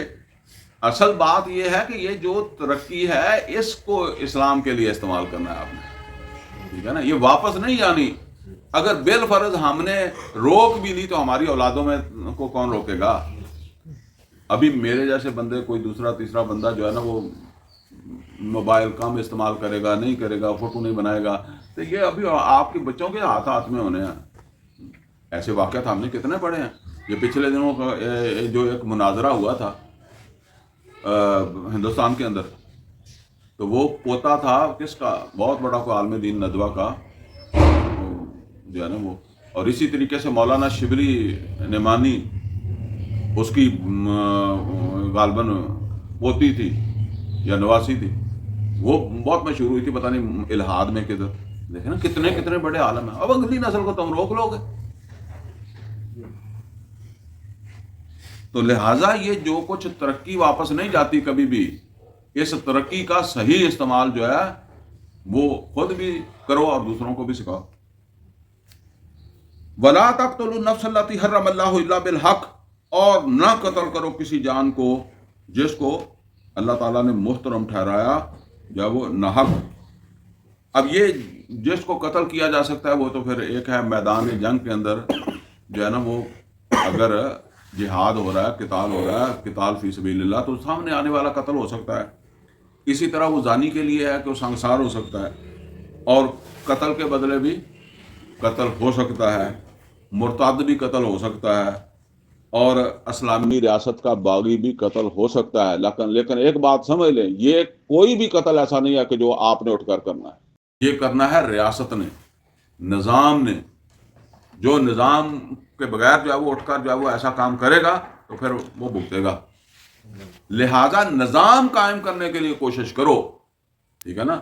اصل بات یہ ہے کہ یہ جو ترقی ہے اس کو اسلام کے لیے استعمال کرنا ہے آپ نے، ٹھیک ہے نا. یہ واپس نہیں جانی. اگر بالفرض ہم نے روک بھی لی تو ہماری اولادوں میں کو کون روکے گا. ابھی میرے جیسے بندے، کوئی دوسرا تیسرا بندہ جو ہے نا وہ موبائل کم استعمال کرے گا، نہیں کرے گا، فوٹو نہیں بنائے گا، تو یہ ابھی آپ کے بچوں کے ہاتھ میں ہونے ہیں. ایسے واقعات ہم نے کتنے پڑھے ہیں. یہ پچھلے دنوں کا جو ایک مناظرہ ہوا تھا ہندوستان کے اندر، تو وہ پوتا تھا کس کا، بہت بڑا کوئی عالم دین ندوہ کا جو ہے نا وہ. اور اسی طریقے سے مولانا شبلی نعمانی، اس کی غالباً پوتی تھی یا نواسی تھی، وہ بہت مشہور ہوئی تھی، پتہ نہیں الہاد میں کدھر. دیکھیں نا کتنے بڑے عالم ہیں. اب اگلی نسل کو تم روک لو گے. تو لہٰذا یہ جو کچھ ترقی واپس نہیں جاتی کبھی بھی. اس ترقی کا صحیح استعمال جو ہے وہ خود بھی کرو اور دوسروں کو بھی سکھاؤ. وَلَا تَقْتُلُوا النَّفْسَ الَّتِي حَرَّمَ اللَّهُ إِلَّا بِالْحَقِّ، اور نہ قتل کرو کسی جان کو جس کو اللہ تعالیٰ نے محترم ٹھہرایا یا وہ ناحق. اب یہ جس کو قتل کیا جا سکتا ہے وہ تو پھر ایک ہے میدان جنگ کے اندر جو ہے نا وہ اگر جہاد ہو رہا ہے، قتال ہو رہا ہے، قتال فی سبیل اللہ، تو سامنے آنے والا قتل ہو سکتا ہے. اسی طرح وہ زانی کے لیے ہے کہ وہ سنگسار ہو سکتا ہے، اور قتل کے بدلے بھی قتل ہو سکتا ہے، مرتد بھی قتل ہو سکتا ہے، اور اسلامی ریاست کا باغی بھی قتل ہو سکتا ہے. لیکن ایک بات سمجھ لیں، یہ کوئی بھی قتل ایسا نہیں ہے کہ جو آپ نے اٹھ کر کرنا ہے. یہ کرنا ہے ریاست نے، نظام نے. جو نظام کے بغیر جو ہے وہ اٹھ کر جو ہے وہ ایسا کام کرے گا تو پھر وہ بھگتے گا. لہذا نظام قائم کرنے کے لیے کوشش کرو، ٹھیک ہے نا.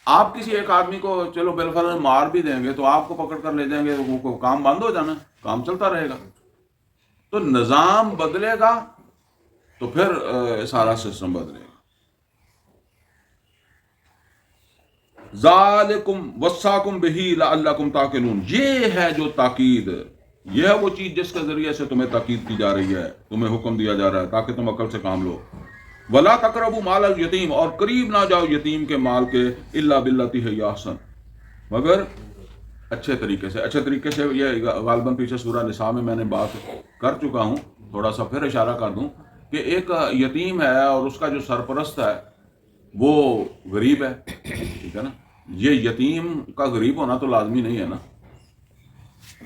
آپ کسی ایک آدمی کو چلو بالفعل مار بھی دیں گے تو آپ کو پکڑ کر لے جائیں گے، وہ کام بند ہو جانا، کام چلتا رہے گا. تو نظام بدلے گا تو پھر سارا سسٹم بدلے گا. ذالکم وصاکم بہ لعلکم تعقلون، یہ ہے جو تاکید، یہ ہے وہ چیز جس کے ذریعے سے تمہیں تاکید کی جا رہی ہے، تمہیں حکم دیا جا رہا ہے تاکہ تم عقل سے کام لو. ولا تقربوا مال الیتیم، اور قریب نہ جاؤ یتیم کے مال کے، الا باللتی ہی احسن، مگر اچھے طریقے سے. یہ غالباً پیچھے سورہ نساء میں نے بات کر چکا ہوں، تھوڑا سا پھر اشارہ کر دوں کہ ایک یتیم ہے اور اس کا جو سرپرست ہے وہ غریب ہے، ٹھیک ہے نا. یہ یتیم کا غریب ہونا تو لازمی نہیں ہے نا.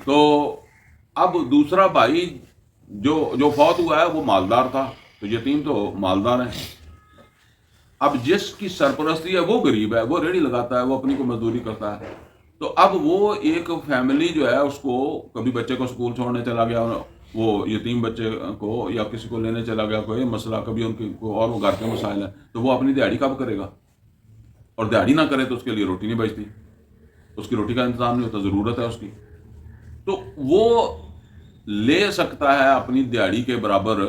تو اب دوسرا بھائی جو فوت ہوا ہے وہ مالدار تھا، تو یتیم تو مالدار ہے. اب جس کی سرپرستی ہے وہ غریب ہے، وہ ریڑھی لگاتا ہے، وہ اپنی کو مزدوری کرتا ہے. تو اب وہ ایک فیملی جو ہے اس کو کبھی بچے کو اسکول چھوڑنے چلا گیا، وہ یتیم بچے کو یا کسی کو لینے چلا گیا، کوئی مسئلہ کبھی ان کی اور وہ گھر کے مسائل ہیں، تو وہ اپنی دیہڑی کب کرے گا؟ اور دیہڑی نہ کرے تو اس کے لیے روٹی نہیں بچتی، اس کی روٹی کا انتظام نہیں ہوتا، ضرورت ہے اس کی. تو وہ لے سکتا ہے اپنی دیہڑی کے برابر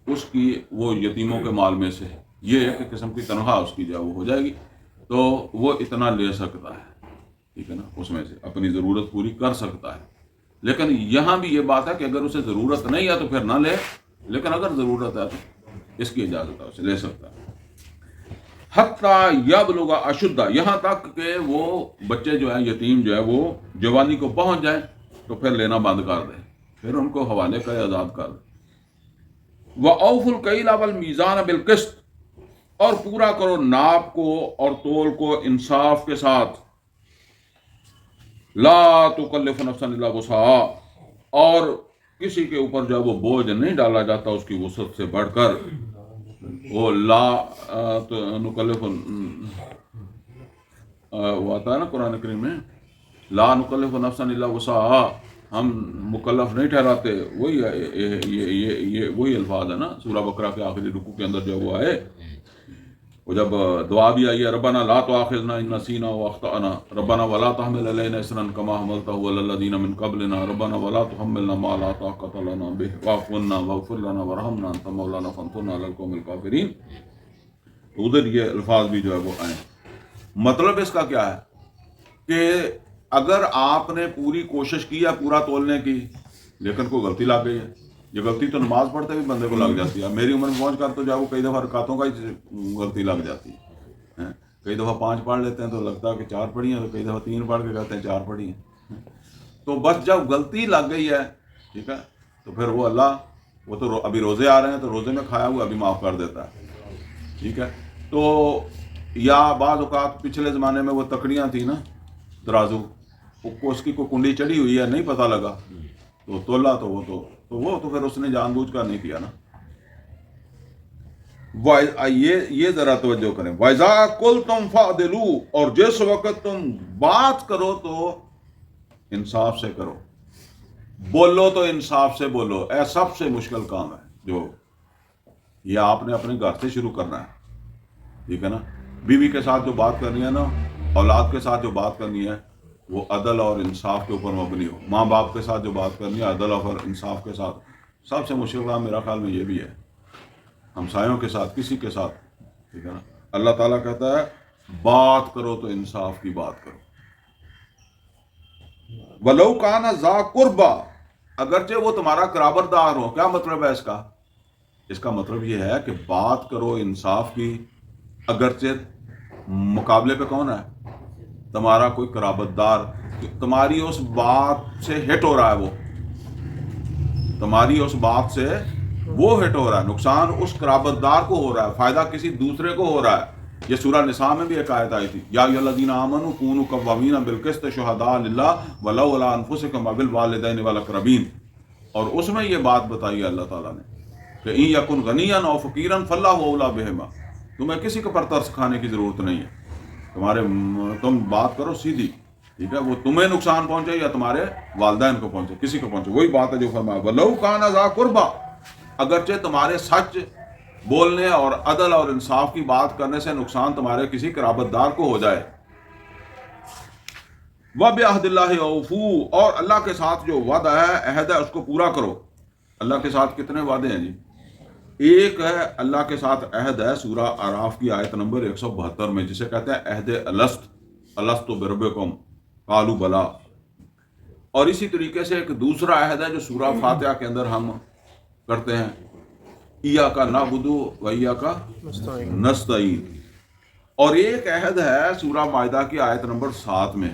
اس کی وہ یتیموں کے مال میں سے، یہ ایک قسم کی تنخواہ اس کی جو وہ ہو جائے گی، تو وہ اتنا لے سکتا ہے، ٹھیک ہے نا، اس میں سے اپنی ضرورت پوری کر سکتا ہے. لیکن یہاں بھی یہ بات ہے کہ اگر اسے ضرورت نہیں ہے تو پھر نہ لے، لیکن اگر ضرورت ہے تو اس کی اجازت ہے، اسے لے سکتا ہے. حتیٰ یبلغ اشدہ، یہاں تک کہ وہ بچے جو ہیں یتیم جو ہے وہ جوانی کو پہنچ جائیں تو پھر لینا بند کر دے، پھر ان کو حوالے کا آزاد کر دے. وَأَوْفُوا الْكَيْلَ وَالْمِيزَانَ بِالْقِسْطِ، اور پورا کرو ناپ کو اور تول کو انصاف کے ساتھ. لا تکلف نفسا الا وسعها، اور کسی کے اوپر جو وہ بوجھ نہیں ڈالا جاتا اس کی وسعت سے بڑھ کر. وہ لا نکلف وہ آتا ہے نا قرآن کریم میں، لا نکلف نفسا الا وسعها، ہم مکلف نہیں ٹھہراتے. وہی الفاظ ہے نا سورہ بقرہ کے آخری رکوع کے اندر جو وہ آئے، وہ جب دعا بھی آئی ہے ربنا لا تؤاخذنا ان نسینا واخطأنا ربنا ولا تحمل علینا اصرا کما حملته على الذین من قبلنا ربنا ولا تحملنا ما لا طاقة لنا به واعف عنا واغفر لنا وارحمنا انت مولانا فانصرنا على القوم الکافرین. ادھر یہ الفاظ بھی جو ہے وہ آئے. مطلب اس کا کیا ہے کہ اگر آپ نے پوری کوشش کی ہے پورا تولنے کی، لیکن کوئی غلطی لگ گئی ہے، یہ غلطی تو نماز پڑھتے بھی بندے کو لگ جاتی ہے. میری عمر میں پہنچ کر تو جب وہ کئی دفعہ رکعتوں کا ہی غلطی لگ جاتی ہے. کئی دفعہ 5 پڑھ لیتے ہیں تو لگتا ہے کہ 4 پڑھی ہیں، تو کئی دفعہ 3 پڑھ کے کہتے ہیں 4 پڑھی ہیں. تو بس جب غلطی لگ گئی ہے، ٹھیک ہے، تو پھر وہ اللہ، وہ تو ابھی روزے آ رہے ہیں تو روزے میں کھایا ہوا ابھی معاف کر دیتا ہے، ٹھیک ہے. تو یا بعض اوقات پچھلے زمانے میں وہ تکڑیاں تھیں نا ترازو، اس کی کوئی کنڈی چڑھی ہوئی ہے نہیں پتہ لگا تو تولا تو وہ تو پھر اس نے جان بوجھ کر نہیں کیا نا. یہ ذرا توجہ کریں. وَإِذَا قُلْتُمْ فَعْدِلُوا، اور جس وقت تم بات کرو تو انصاف سے کرو، بولو تو انصاف سے بولو. اے سب سے مشکل کام ہے جو یہ آپ نے اپنے گھر سے شروع کرنا ہے، ٹھیک ہے نا. بیوی کے ساتھ جو بات کرنی ہے نا، اولاد کے ساتھ جو بات کرنی ہے وہ عدل اور انصاف کے اوپر مبنی ہو. ماں باپ کے ساتھ جو بات کرنی ہے عدل اور انصاف کے ساتھ. سب سے مشکل کام میرا خیال میں یہ بھی ہے، ہمسایوں کے ساتھ، کسی کے ساتھ، ٹھیک ہے نا. اللہ تعالیٰ کہتا ہے بات کرو تو انصاف کی بات کرو. وَلَوْ كَانَ ذَا قُرْبَىٰ، اگرچہ وہ تمہارا قرابت دار ہو. کیا مطلب ہے اس کا؟ اس کا مطلب یہ ہے کہ بات کرو انصاف کی، اگرچہ مقابلے پہ کون ہے؟ تمہارا کوئی قرابت دار، تمہاری اس بات سے ہٹ ہو رہا ہے، وہ تمہاری اس بات سے وہ ہٹ ہو رہا ہے، نقصان اس قرابت دار کو ہو رہا ہے، فائدہ کسی دوسرے کو ہو رہا ہے. یہ سورہ نساء میں بھی ایک آیت آئی تھی، یا ایھا الذین آمنوا کونوا قوامین بالقسط شہداء للہ ولو علی انفسکم وبالوالدین والاقربین. اور اس میں یہ بات بتائی ہے اللہ تعالیٰ نے کہ ان یکن غنیا او فقیرا فاللہ اولی بہما، تمہیں کسی کے پر ترس کھانے کی ضرورت نہیں ہے. تم بات کرو سیدھی، ٹھیک ہے، وہ تمہیں نقصان پہنچے یا تمہارے والدین کو پہنچے، کسی کو پہنچے. وہی بات ہے جو فرمایا وَلَوْ كَانَ ذَا قُرْبَىٰ، اگرچہ تمہارے سچ بولنے اور عدل اور انصاف کی بات کرنے سے نقصان تمہارے کسی قرابت دار کو ہو جائے. وَبِعَهْدِ اللَّهِ أَوْفُوا، اور اللہ کے ساتھ جو وعدہ ہے، عہد ہے، اس کو پورا کرو. اللہ کے ساتھ کتنے وعدے ہیں جی؟ ایک ہے اللہ کے ساتھ عہد ہے، سورہ اعراف کی آیت نمبر 172 میں، جسے کہتے ہیں عہد الست بربکم قالوا بلا. اور اسی طریقے سے ایک دوسرا عہد ہے جو سورہ فاتحہ کے اندر ہم کرتے ہیں، ایاک نعبد و ایاک نستعین. اور ایک عہد ہے سورہ مائدہ کی آیت نمبر 7 میں،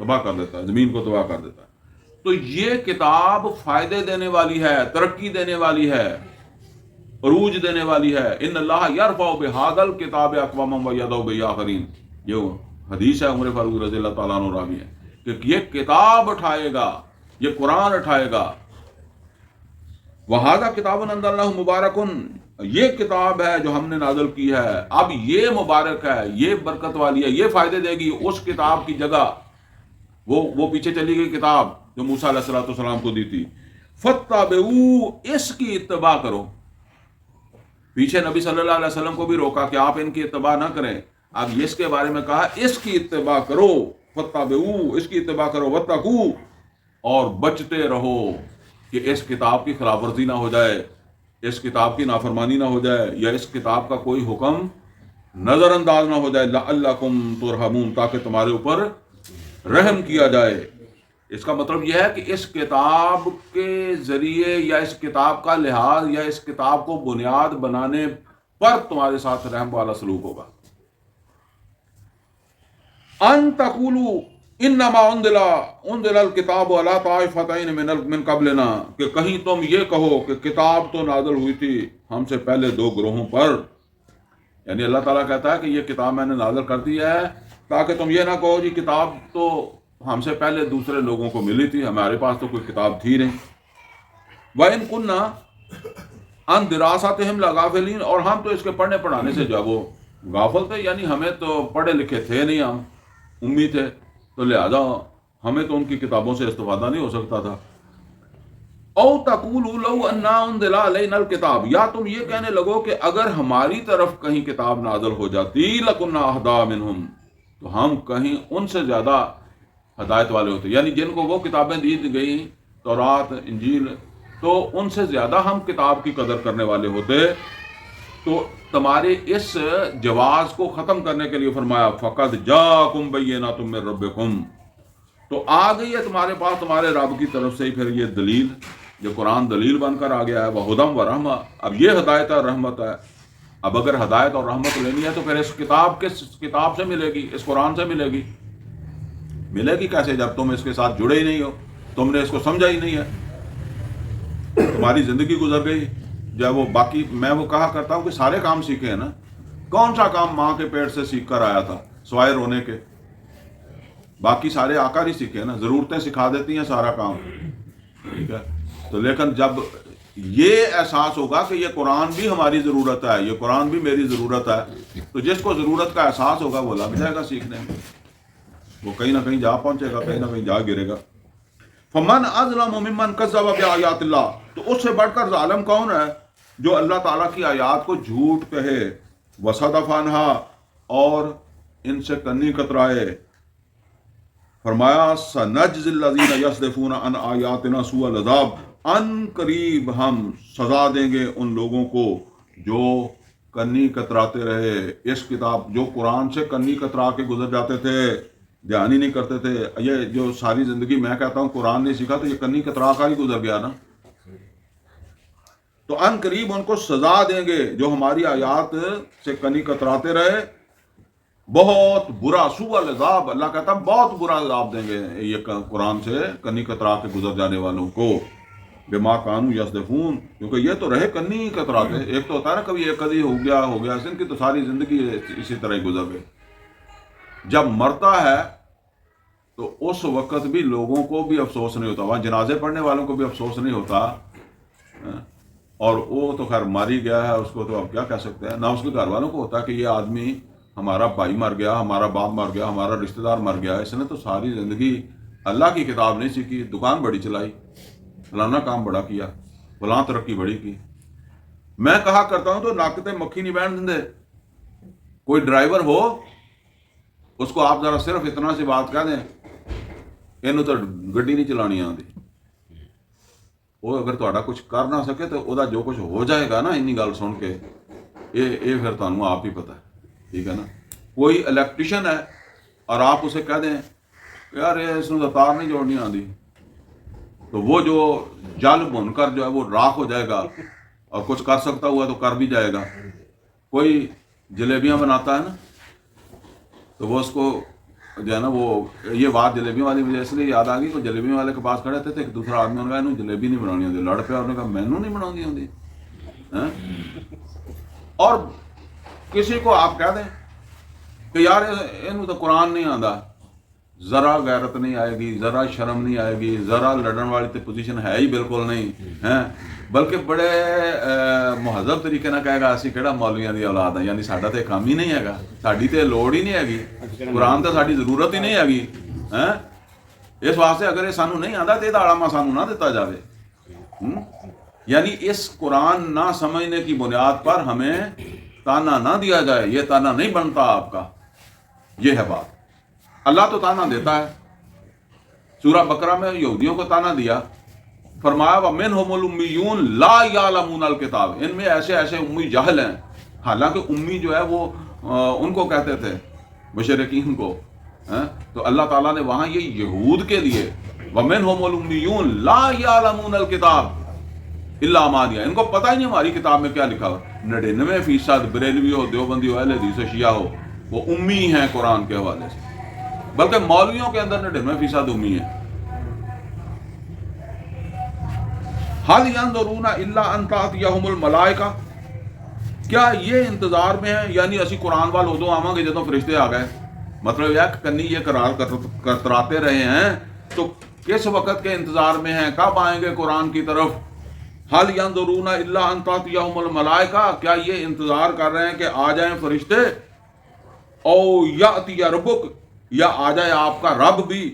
تباہ کر دیتا ہے، زمین کو تباہ کر دیتا ہے۔ تو یہ کتاب فائدے دینے والی ہے، ترقی دینے والی ہے، عروج دینے والی ہے۔ ان اللہ یرفع بہذا الکتاب اقواما ویضع بآخرین، یہ حدیث ہے عمر فاروق رضی اللہ تعالیٰ عنہ راوی ہے کہ یہ کتاب اٹھائے گا، یہ قرآن اٹھائے گا۔ وہذا کتاب انزلناہ مبارک، یہ کتاب ہے جو ہم نے نازل کی ہے، اب یہ مبارک ہے، یہ برکت والی ہے، یہ فائدے دے گی۔ اس کتاب کی جگہ وہ پیچھے چلی گئی کتاب جو موسیٰ علیہ السلام کو دی تھی۔ فاتبعوا، اس کی اتباع کرو۔ پیچھے نبی صلی اللہ علیہ وسلم کو بھی روکا کہ آپ ان کی اتباع نہ کریں، اب اس کے بارے میں کہا اس کی اتباع کرو۔ فاتبعوا، اس کی اتباع کرو، واتقوا، اور بچتے رہو کہ اس کتاب کی خلاف ورزی نہ ہو جائے، اس کتاب کی نافرمانی نہ ہو جائے، یا اس کتاب کا کوئی حکم نظر انداز نہ ہو جائے۔ لعلکم ترحمون، تاکہ تمہارے اوپر رحم کیا جائے۔ اس کا مطلب یہ ہے کہ اس کتاب کے ذریعے یا اس کتاب کا لحاظ یا اس کتاب کو بنیاد بنانے پر تمہارے ساتھ رحم والا سلوک ہوگا۔ ان تقولوا انما انزل الکتاب علی طائفتین من قبلنا، کہ کہیں تم یہ کہو کہ کتاب تو نازل ہوئی تھی ہم سے پہلے دو گروہوں پر، یعنی اللہ تعالیٰ کہتا ہے کہ یہ کتاب میں نے نازل کر دی ہے تاکہ تم یہ نہ کہو جی کتاب تو ہم سے پہلے دوسرے لوگوں کو ملی تھی، ہمارے پاس تو کوئی کتاب تھی نہیں۔ وَإِن كُنَّا عَن دِرَاسَتِهِمْ لَغَافِلِينَ، اور ہم تو اس کے پڑھنے پڑھانے سے جو ہے وہ غافل تھے، یعنی ہمیں تو پڑھے لکھے تھے نہیں، ہم امی تھے، تو لہذا ہمیں تو ان کی کتابوں سے استفادہ نہیں ہو سکتا تھا۔ او تقولوا لو انا انزل علینا الکتاب، یا تم یہ کہنے لگو کہ اگر ہماری طرف کہیں کتاب نازل ہو جاتی لکنا اہدی منہم، تو ہم کہیں ان سے زیادہ ہدایت والے ہوتے، یعنی جن کو وہ کتابیں دی گئی تورات انجیل، تو ان سے زیادہ ہم کتاب کی قدر کرنے والے ہوتے۔ تو تمہارے اس جواز کو ختم کرنے کے لیے فرمایا فقد جاءکم بینۃ من ربکم، تو آ گئی ہے تمہارے پاس تمہارے رب کی طرف سے پھر یہ دلیل، جو قرآن دلیل بن کر آ گیا ہے، وہدم و رحمہ، اب یہ ہدایت اور رحمت ہے۔ اب اگر ہدایت اور رحمت لینی ہے تو پھر اس کتاب سے ملے گی، اس قرآن سے ملے گی۔ ملے گی کیسے جب تم اس کے ساتھ جڑے ہی نہیں ہو، تم نے اس کو سمجھا ہی نہیں ہے، تمہاری زندگی گزر گئی۔ جب وہ باقی میں وہ کہا کرتا ہوں کہ سارے کام سیکھے ہیں نا، کون سا کام ماں کے پیٹ سے سیکھ کر آیا تھا سوائے رونے کے؟ باقی سارے آقا نہیں سیکھے نا، ضرورتیں سکھا دیتی ہیں سارا کام، ٹھیک ہے۔ تو لیکن جب یہ احساس ہوگا کہ یہ قرآن بھی ہماری ضرورت ہے، یہ قرآن بھی میری ضرورت ہے، تو جس کو ضرورت کا احساس ہوگا وہ لگ جائے گا سیکھنے میں، وہ کہیں نہ کہیں جا پہنچے گا، کہیں نہ کہیں جا گرے گا۔ فمن اظلم ممن کذب بآیات اللہ، تو اس سے بڑھ کر ظالم کون ہے جو اللہ تعالیٰ کی آیات کو جھوٹ کہے، وصدف عنہا، اور ان سے کنی کترائے۔ فرمایا سنجزی الذین یصدفون عن آیاتنا سوء العذاب، ان قریب ہم سزا دیں گے ان لوگوں کو جو کنی کتراتے رہے، اس کتاب جو قرآن سے کنی کترا کے گزر جاتے تھے، دھیان ہی نہیں کرتے تھے۔ یہ جو ساری زندگی میں کہتا ہوں قرآن نہیں سیکھا، تو یہ کنی کترا کا ہی گزر گیا نا۔ تو ان قریب ان کو سزا دیں گے جو ہماری آیات سے کنی کتراتے رہے، بہت برا، سوء العذاب، اللہ کہتا ہے بہت برا عذاب دیں گے یہ قرآن سے کنی کترا کے گزر جانے والوں کو، بما کانوا یصدفون، کیونکہ یہ تو رہے کنی کتراتے۔ ایک تو ہوتا ہے نا کبھی ایک کدی ہو گیا ان کی تو ساری زندگی اسی طرح ہی گزر گئی۔ جب مرتا ہے تو اس وقت بھی لوگوں کو بھی افسوس نہیں ہوتا، وہاں جنازے پڑھنے والوں کو بھی افسوس نہیں ہوتا، اور وہ تو خیر مر ہی گیا ہے، اس کو تو اب کیا کہہ سکتے ہیں۔ نہ اس کے گھر والوں کو ہوتا کہ یہ آدمی ہمارا بھائی مر گیا، ہمارا باپ مر گیا، ہمارا رشتہ دار مر گیا، اس نے تو ساری زندگی اللہ کی کتاب نہیں سیکھی، دکان بڑی چلائی، فلانا کام بڑا کیا، فلاں ترقی بڑی کی۔ میں کہا کرتا ہوں تو ناکتے مکھی نہیں بیٹھ دیں۔ کوئی ڈرائیور ہو، اس کو آپ ذرا صرف اتنا سی بات کہہ دیں، اینوں تو گڈی نہیں چلانی آتی، وہ اگر تہاڈا کچھ کر نہ سکے تو وہ جو کچھ ہو جائے گا نا اینی گل سن کے، یہ پھر تمہیں آپ ہی پتہ ہے، ٹھیک ہے نا۔ کوئی الیکٹریشین ہے اور آپ اسے کہہ دیں یار اس نے تار نہیں جوڑنی آتی، تو وہ جو جل بھن کر جو ہے وہ راکھ ہو جائے گا، اور کچھ کر سکتا ہوا تو کر بھی جائے گا۔ کوئی جلیبیاں بناتا ہے نا، تو وہ اس کو جو ہے نا وہ یہ بات جلیبیوں والی مجھے اس لیے یاد آ گئی کہ جلیبیوں والے کے پاس کھڑے تھے تو ایک دوسرا آدمی نے کہا انہوں جلیبی نہیں بنانی ہوتی، لڑ پہ اور نے کہا مینوں نہیں بنانی ہوتی. اور کسی کو آپ کہہ دیں کہ یار انہوں تو قرآن نہیں آتا، ذرا غیرت نہیں آئے گی، ذرا شرم نہیں آئے گی، ذرا لڑن والی تو پوزیشن ہے ہی بالکل نہیں ہے، بلکہ بڑے مہذب طریقے نہ کہے گا اسی کہڑا مولویاں دی اولاد ہے، یعنی ساڈا تے کام ہی نہیں ہے گا، ساڈی تے لوڑ ہی نہیں ہے گی، قرآن تے ساڈی ضرورت ہی نہیں ہے گی. اس واسطے اگر یہ سانو نہیں آتا تو یہ علامہ سانو نہ دیتا جاوے. یعنی اس قرآن نہ سمجھنے کی بنیاد پر ہمیں تانا نہ دیا جائے، یہ تانا نہیں بنتا آپ کا. یہ ہے بات. اللہ تو تانا دیتا ہے. سورہ بقرہ میں یہودیوں کو تانا دیا، فرمایا وَمِنْهُمُ الْأُمِّيُّونَ لَا يَعْلَمُونَ الْكِتَابَ، ان میں ایسے ایسے امی جاہل ہیں. حالانکہ امی جو ہے وہ ان کو کہتے تھے مشرکین کو. تو اللہ تعالیٰ نے وہاں یہ یہود کے لیے وَمِنْهُمُ الْأُمِّيُّونَ لَا يَعْلَمُونَ الْكِتَابَ إِلَّا مَا دِيَا، ان کو پتہ ہی نہیں ہماری کتاب میں کیا لکھا ہوا. 99% بریلوی ہو، دیوبندی ہو، اہل حدیث ہو، شیعہ ہو، وہ امی ہیں قرآن کے حوالے سے. بلکہ مولویوں کے اندر 99% امی ہیں. حَلْ يَنظُرُونَ إِلَّا أَن تَأْتِيَهُمُ الْمَلَائِكَةُ، کیا یہ انتظار میں ہیں یعنی اسی قرآن وال ادو آواں گے جدوں فرشتے آ گئے. مطلب یہ کہ کنی یہ قرار کتراتے رہے ہیں تو کس وقت کے انتظار میں ہیں، کب آئیں گے قرآن کی طرف. حَلْ يَنظُرُونَ إِلَّا أَن تَأْتِيَهُمُ الْمَلَائِكَةُ، کیا یہ انتظار کر رہے ہیں کہ آ جائیں فرشتے. او یأتی ربک، یا آ جائے آپ کا رب بھی.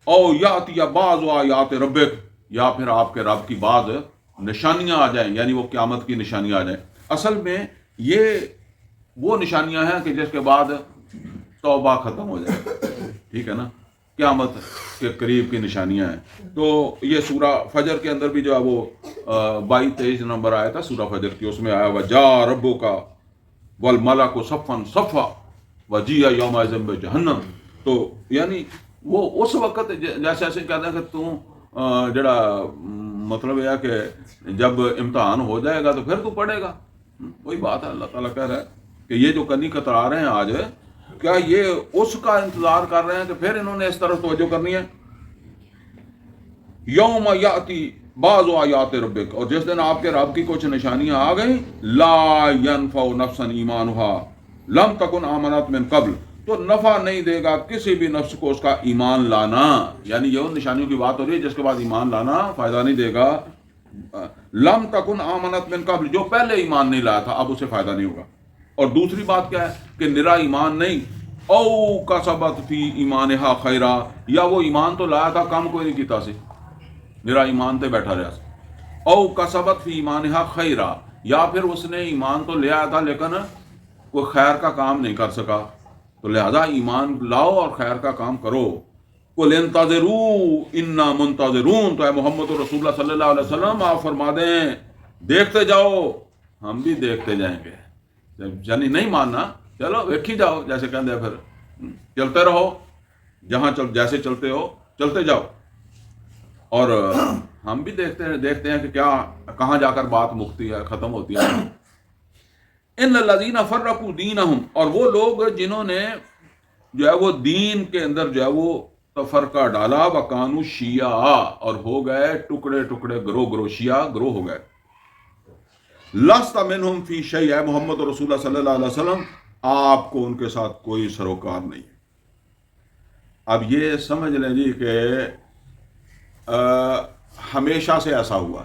او یأتی بعض آیات ربک، یا پھر آپ کے رب کی بعض نشانیاں آ جائیں، یعنی وہ قیامت کی نشانیاں آ جائیں. اصل میں یہ وہ نشانیاں ہیں کہ جس کے بعد توبہ ختم ہو جائے. ٹھیک ہے نا، قیامت کے قریب کی نشانیاں ہیں. تو یہ سورہ فجر کے اندر بھی جو ہے وہ 22-23 نمبر آیا تھا سورہ فجر کی، اس میں آیا وَجَاءَ رَبُّكَ وَالْمَلَكُ صَفًّا صَفًّا وَجِيءَ يَوْمَئِذٍ بِجَهَنَّمَ. تو یعنی وہ اس وقت جیسے ایسے کہتے ہیں کہ تم جڑا مطلب یہ ہے کہ جب امتحان ہو جائے گا تو پھر تو پڑھے گا. وہی بات ہے. اللہ تعالیٰ کہہ رہا ہے کہ یہ جو کنی کترا رہے ہیں آج، کیا یہ اس کا انتظار کر رہے ہیں کہ پھر انہوں نے اس طرف توجہ کرنی ہے. یوم یاتی بعض آیات ربک، اور جس دن آپ کے رب کی کچھ نشانیاں آ گئیں، لا ینفع نفسا ایمانها لم تکن آمنت من قبل، تو نفع نہیں دے گا کسی بھی نفس کو اس کا ایمان لانا. یعنی یہ ان نشانیوں کی بات ہو رہی ہے جس کے بعد ایمان لانا فائدہ نہیں دے گا. لم تکن آمنت من قبل، جو پہلے ایمان نہیں لایا تھا اب اسے فائدہ نہیں ہوگا. اور دوسری بات کیا ہے کہ نرا ایمان نہیں، او کسبت فی ایمانہا خیرا، یا وہ ایمان تو لایا تھا کام کوئی نہیں کیتا سی، نرا ایمان تے بیٹھا رہا سی. او کسبت فی ایمانہا خیرا، یا پھر اس نے ایمان تو لے آیا تھا لیکن کوئی خیر کا کام نہیں کر سکا. تو لہذا ایمان لاؤ اور خیر کا کام کرو. قُلْ انتظروا انا منتظرون، تو اے محمد رسول اللہ صلی اللہ علیہ وسلم آپ فرما دیں دیکھتے جاؤ، ہم بھی دیکھتے جائیں گے. یعنی نہیں ماننا، چلو ویکھی جاؤ، جیسے کہتے ہیں پھر چلتے رہو، جہاں جیسے چلتے ہو چلتے جاؤ. اور ہم بھی دیکھتے ہیں کہ کیا کہاں جا کر بات مکتی ہے، ختم ہوتی ہے. ان الذین فرقوا دینہم، اور وہ لوگ جنہوں نے جو ہے وہ دین کے اندر جو ہے وہ تفرقہ ڈالا، وکانوا شیعا، اور ہو گئے ٹکڑے ٹکڑے، گروہ شیعہ گروہ ہو گئے. لست منہم فی شیء، اے محمد رسول اللہ صلی اللہ علیہ وسلم آپ کو ان کے ساتھ کوئی سروکار نہیں. اب یہ سمجھ لیں جی کہ ہمیشہ سے ایسا ہوا.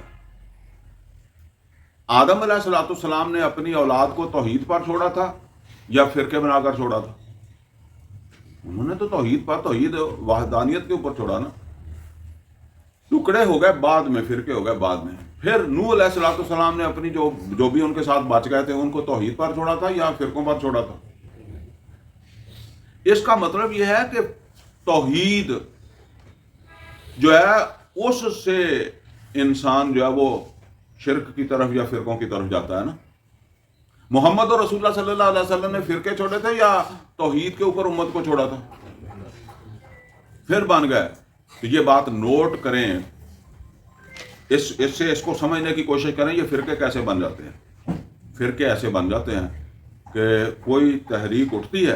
آدم علیہ السلام نے اپنی اولاد کو توحید پر چھوڑا تھا یا فرقے بنا کر چھوڑا تھا؟ انہوں نے تو توحید پر، توحید وحدانیت کے اوپر چھوڑا نا. ٹکڑے ہو گئے بعد میں، فرقے ہو گئے بعد میں. پھر نوح علیہ السلام نے اپنی جو بھی ان کے ساتھ بچ گئے تھے ان کو توحید پر چھوڑا تھا یا فرقوں پر چھوڑا تھا؟ اس کا مطلب یہ ہے کہ توحید جو ہے اس سے انسان جو ہے وہ شرک کی طرف یا فرقوں کی طرف جاتا ہے نا. محمد اور رسول اللہ صلی اللہ علیہ وسلم نے فرقے چھوڑے تھے یا توحید کے اوپر امت کو چھوڑا تھا؟ پھر بن گئے. تو یہ بات نوٹ کریں، اس سے اس کو سمجھنے کی کوشش کریں. یہ فرقے کیسے بن جاتے ہیں؟ فرقے ایسے بن جاتے ہیں کہ کوئی تحریک اٹھتی ہے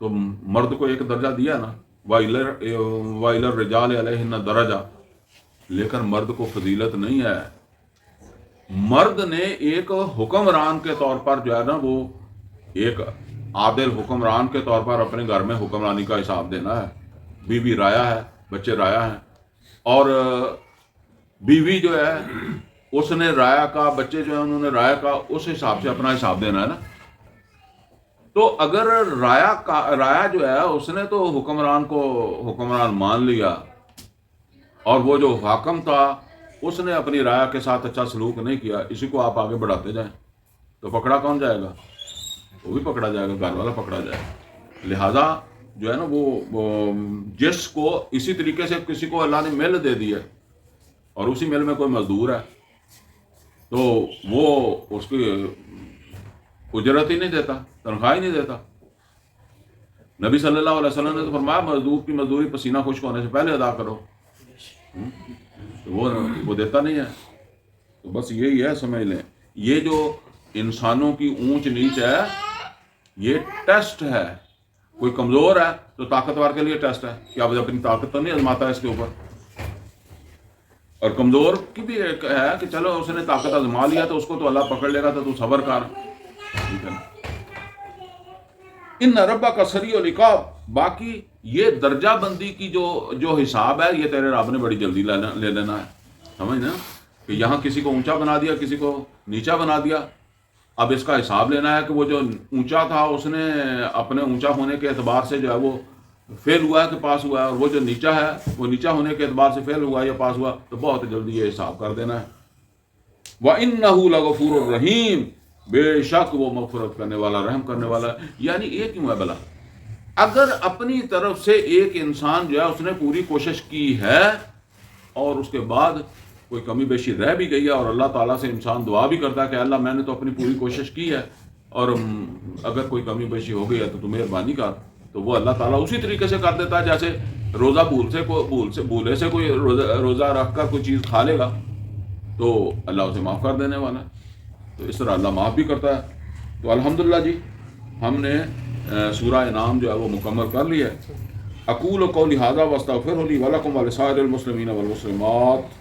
تو مرد کو ایک درجہ دیا نا، وَإِلَى الرِّجَالِ عَلَيْهِنَّ دَرَجَةٌ، لیکن مرد کو فضیلت نہیں ہے. مرد نے ایک حکمران کے طور پر جو ہے نا وہ ایک عادل حکمران کے طور پر اپنے گھر میں حکمرانی کا حساب دینا ہے. بیوی رایا ہے، بچے رایا ہیں، اور بیوی جو ہے اس نے رایا کا، بچے جو ہیں انہوں نے رایا کا، اس حساب سے اپنا حساب دینا ہے نا. تو اگر رایا جو ہے اس نے تو حکمران کو حکمران مان لیا، اور وہ جو حاکم تھا اس نے اپنی رایا کے ساتھ اچھا سلوک نہیں کیا، اسی کو آپ آگے بڑھاتے جائیں تو پکڑا کون جائے گا؟ وہ بھی پکڑا جائے گا، گھر والا پکڑا جائے گا. لہذا جو ہے نا وہ جس کو اسی طریقے سے کسی کو اللہ نے مل دے دی ہے اور اسی مل میں کوئی مزدور ہے تو وہ اس کی اجرت ہی نہیں دیتا، تنخواہ ہی نہیں دیتا. نبی صلی اللہ علیہ وسلم نے تو فرمایا مزدور کی مزدوری پسینہ خشک ہونے سے پہلے ادا کرو. تو وہ دیتا نہیں ہے. تو بس یہی ہے، سمجھ لیں یہ جو انسانوں کی اونچ نیچ ہے یہ ٹیسٹ ہے. کوئی کمزور ہے تو طاقتور کے لیے ٹیسٹ ہے کہ اب اپنی طاقت تو نہیں آزماتا ہے اس کے اوپر، اور کمزور کی بھی ایک ہے کہ چلو اس نے طاقت آزما لیا تو اس کو تو اللہ پکڑ لے گا تو صبر کر. ٹھیک ہے نا. ان ربک سریع العقاب، باقی یہ درجہ بندی کی جو حساب ہے یہ تیرے رب نے بڑی جلدی لے لینا ہے. سمجھنا کہ یہاں کسی کو اونچا بنا دیا، کسی کو نیچا بنا دیا. اب اس کا حساب لینا ہے کہ وہ جو اونچا تھا اس نے اپنے اونچا ہونے کے اعتبار سے جو ہے وہ فیل ہوا ہے کہ پاس ہوا ہے، اور وہ جو نیچا ہے وہ نیچا ہونے کے اعتبار سے فیل ہوا یا پاس ہوا، تو بہت جلدی یہ حساب کر دینا ہے. وَإِنَّهُ لَغَفُورٌ رَحِيمٌ، بے شک وہ مغفرت کرنے والا، رحم کرنے والا ہے. یعنی یہ کیوں ہے بلا؟ اگر اپنی طرف سے ایک انسان جو ہے اس نے پوری کوشش کی ہے اور اس کے بعد کوئی کمی بیشی رہ بھی گئی ہے، اور اللہ تعالیٰ سے انسان دعا بھی کرتا ہے کہ اللہ میں نے تو اپنی پوری کوشش کی ہے اور اگر کوئی کمی بیشی ہو گئی ہے تو مہربانی کر، تو وہ اللہ تعالیٰ اسی طریقے سے کر دیتا ہے جیسے روزہ بھولے سے کوئی روزہ رکھ کر کوئی چیز کھا لے گا تو اللہ اسے معاف کر دینے والا ہے. تو اس طرح اللہ معاف بھی کرتا ہے. تو الحمدللہ جی ہم نے سورہ انعام جو ہے وہ مکمل کر لی ہے. اقول قولی ھذا واستغفر لی ولکم ولسائر المسلمین والمسلمات.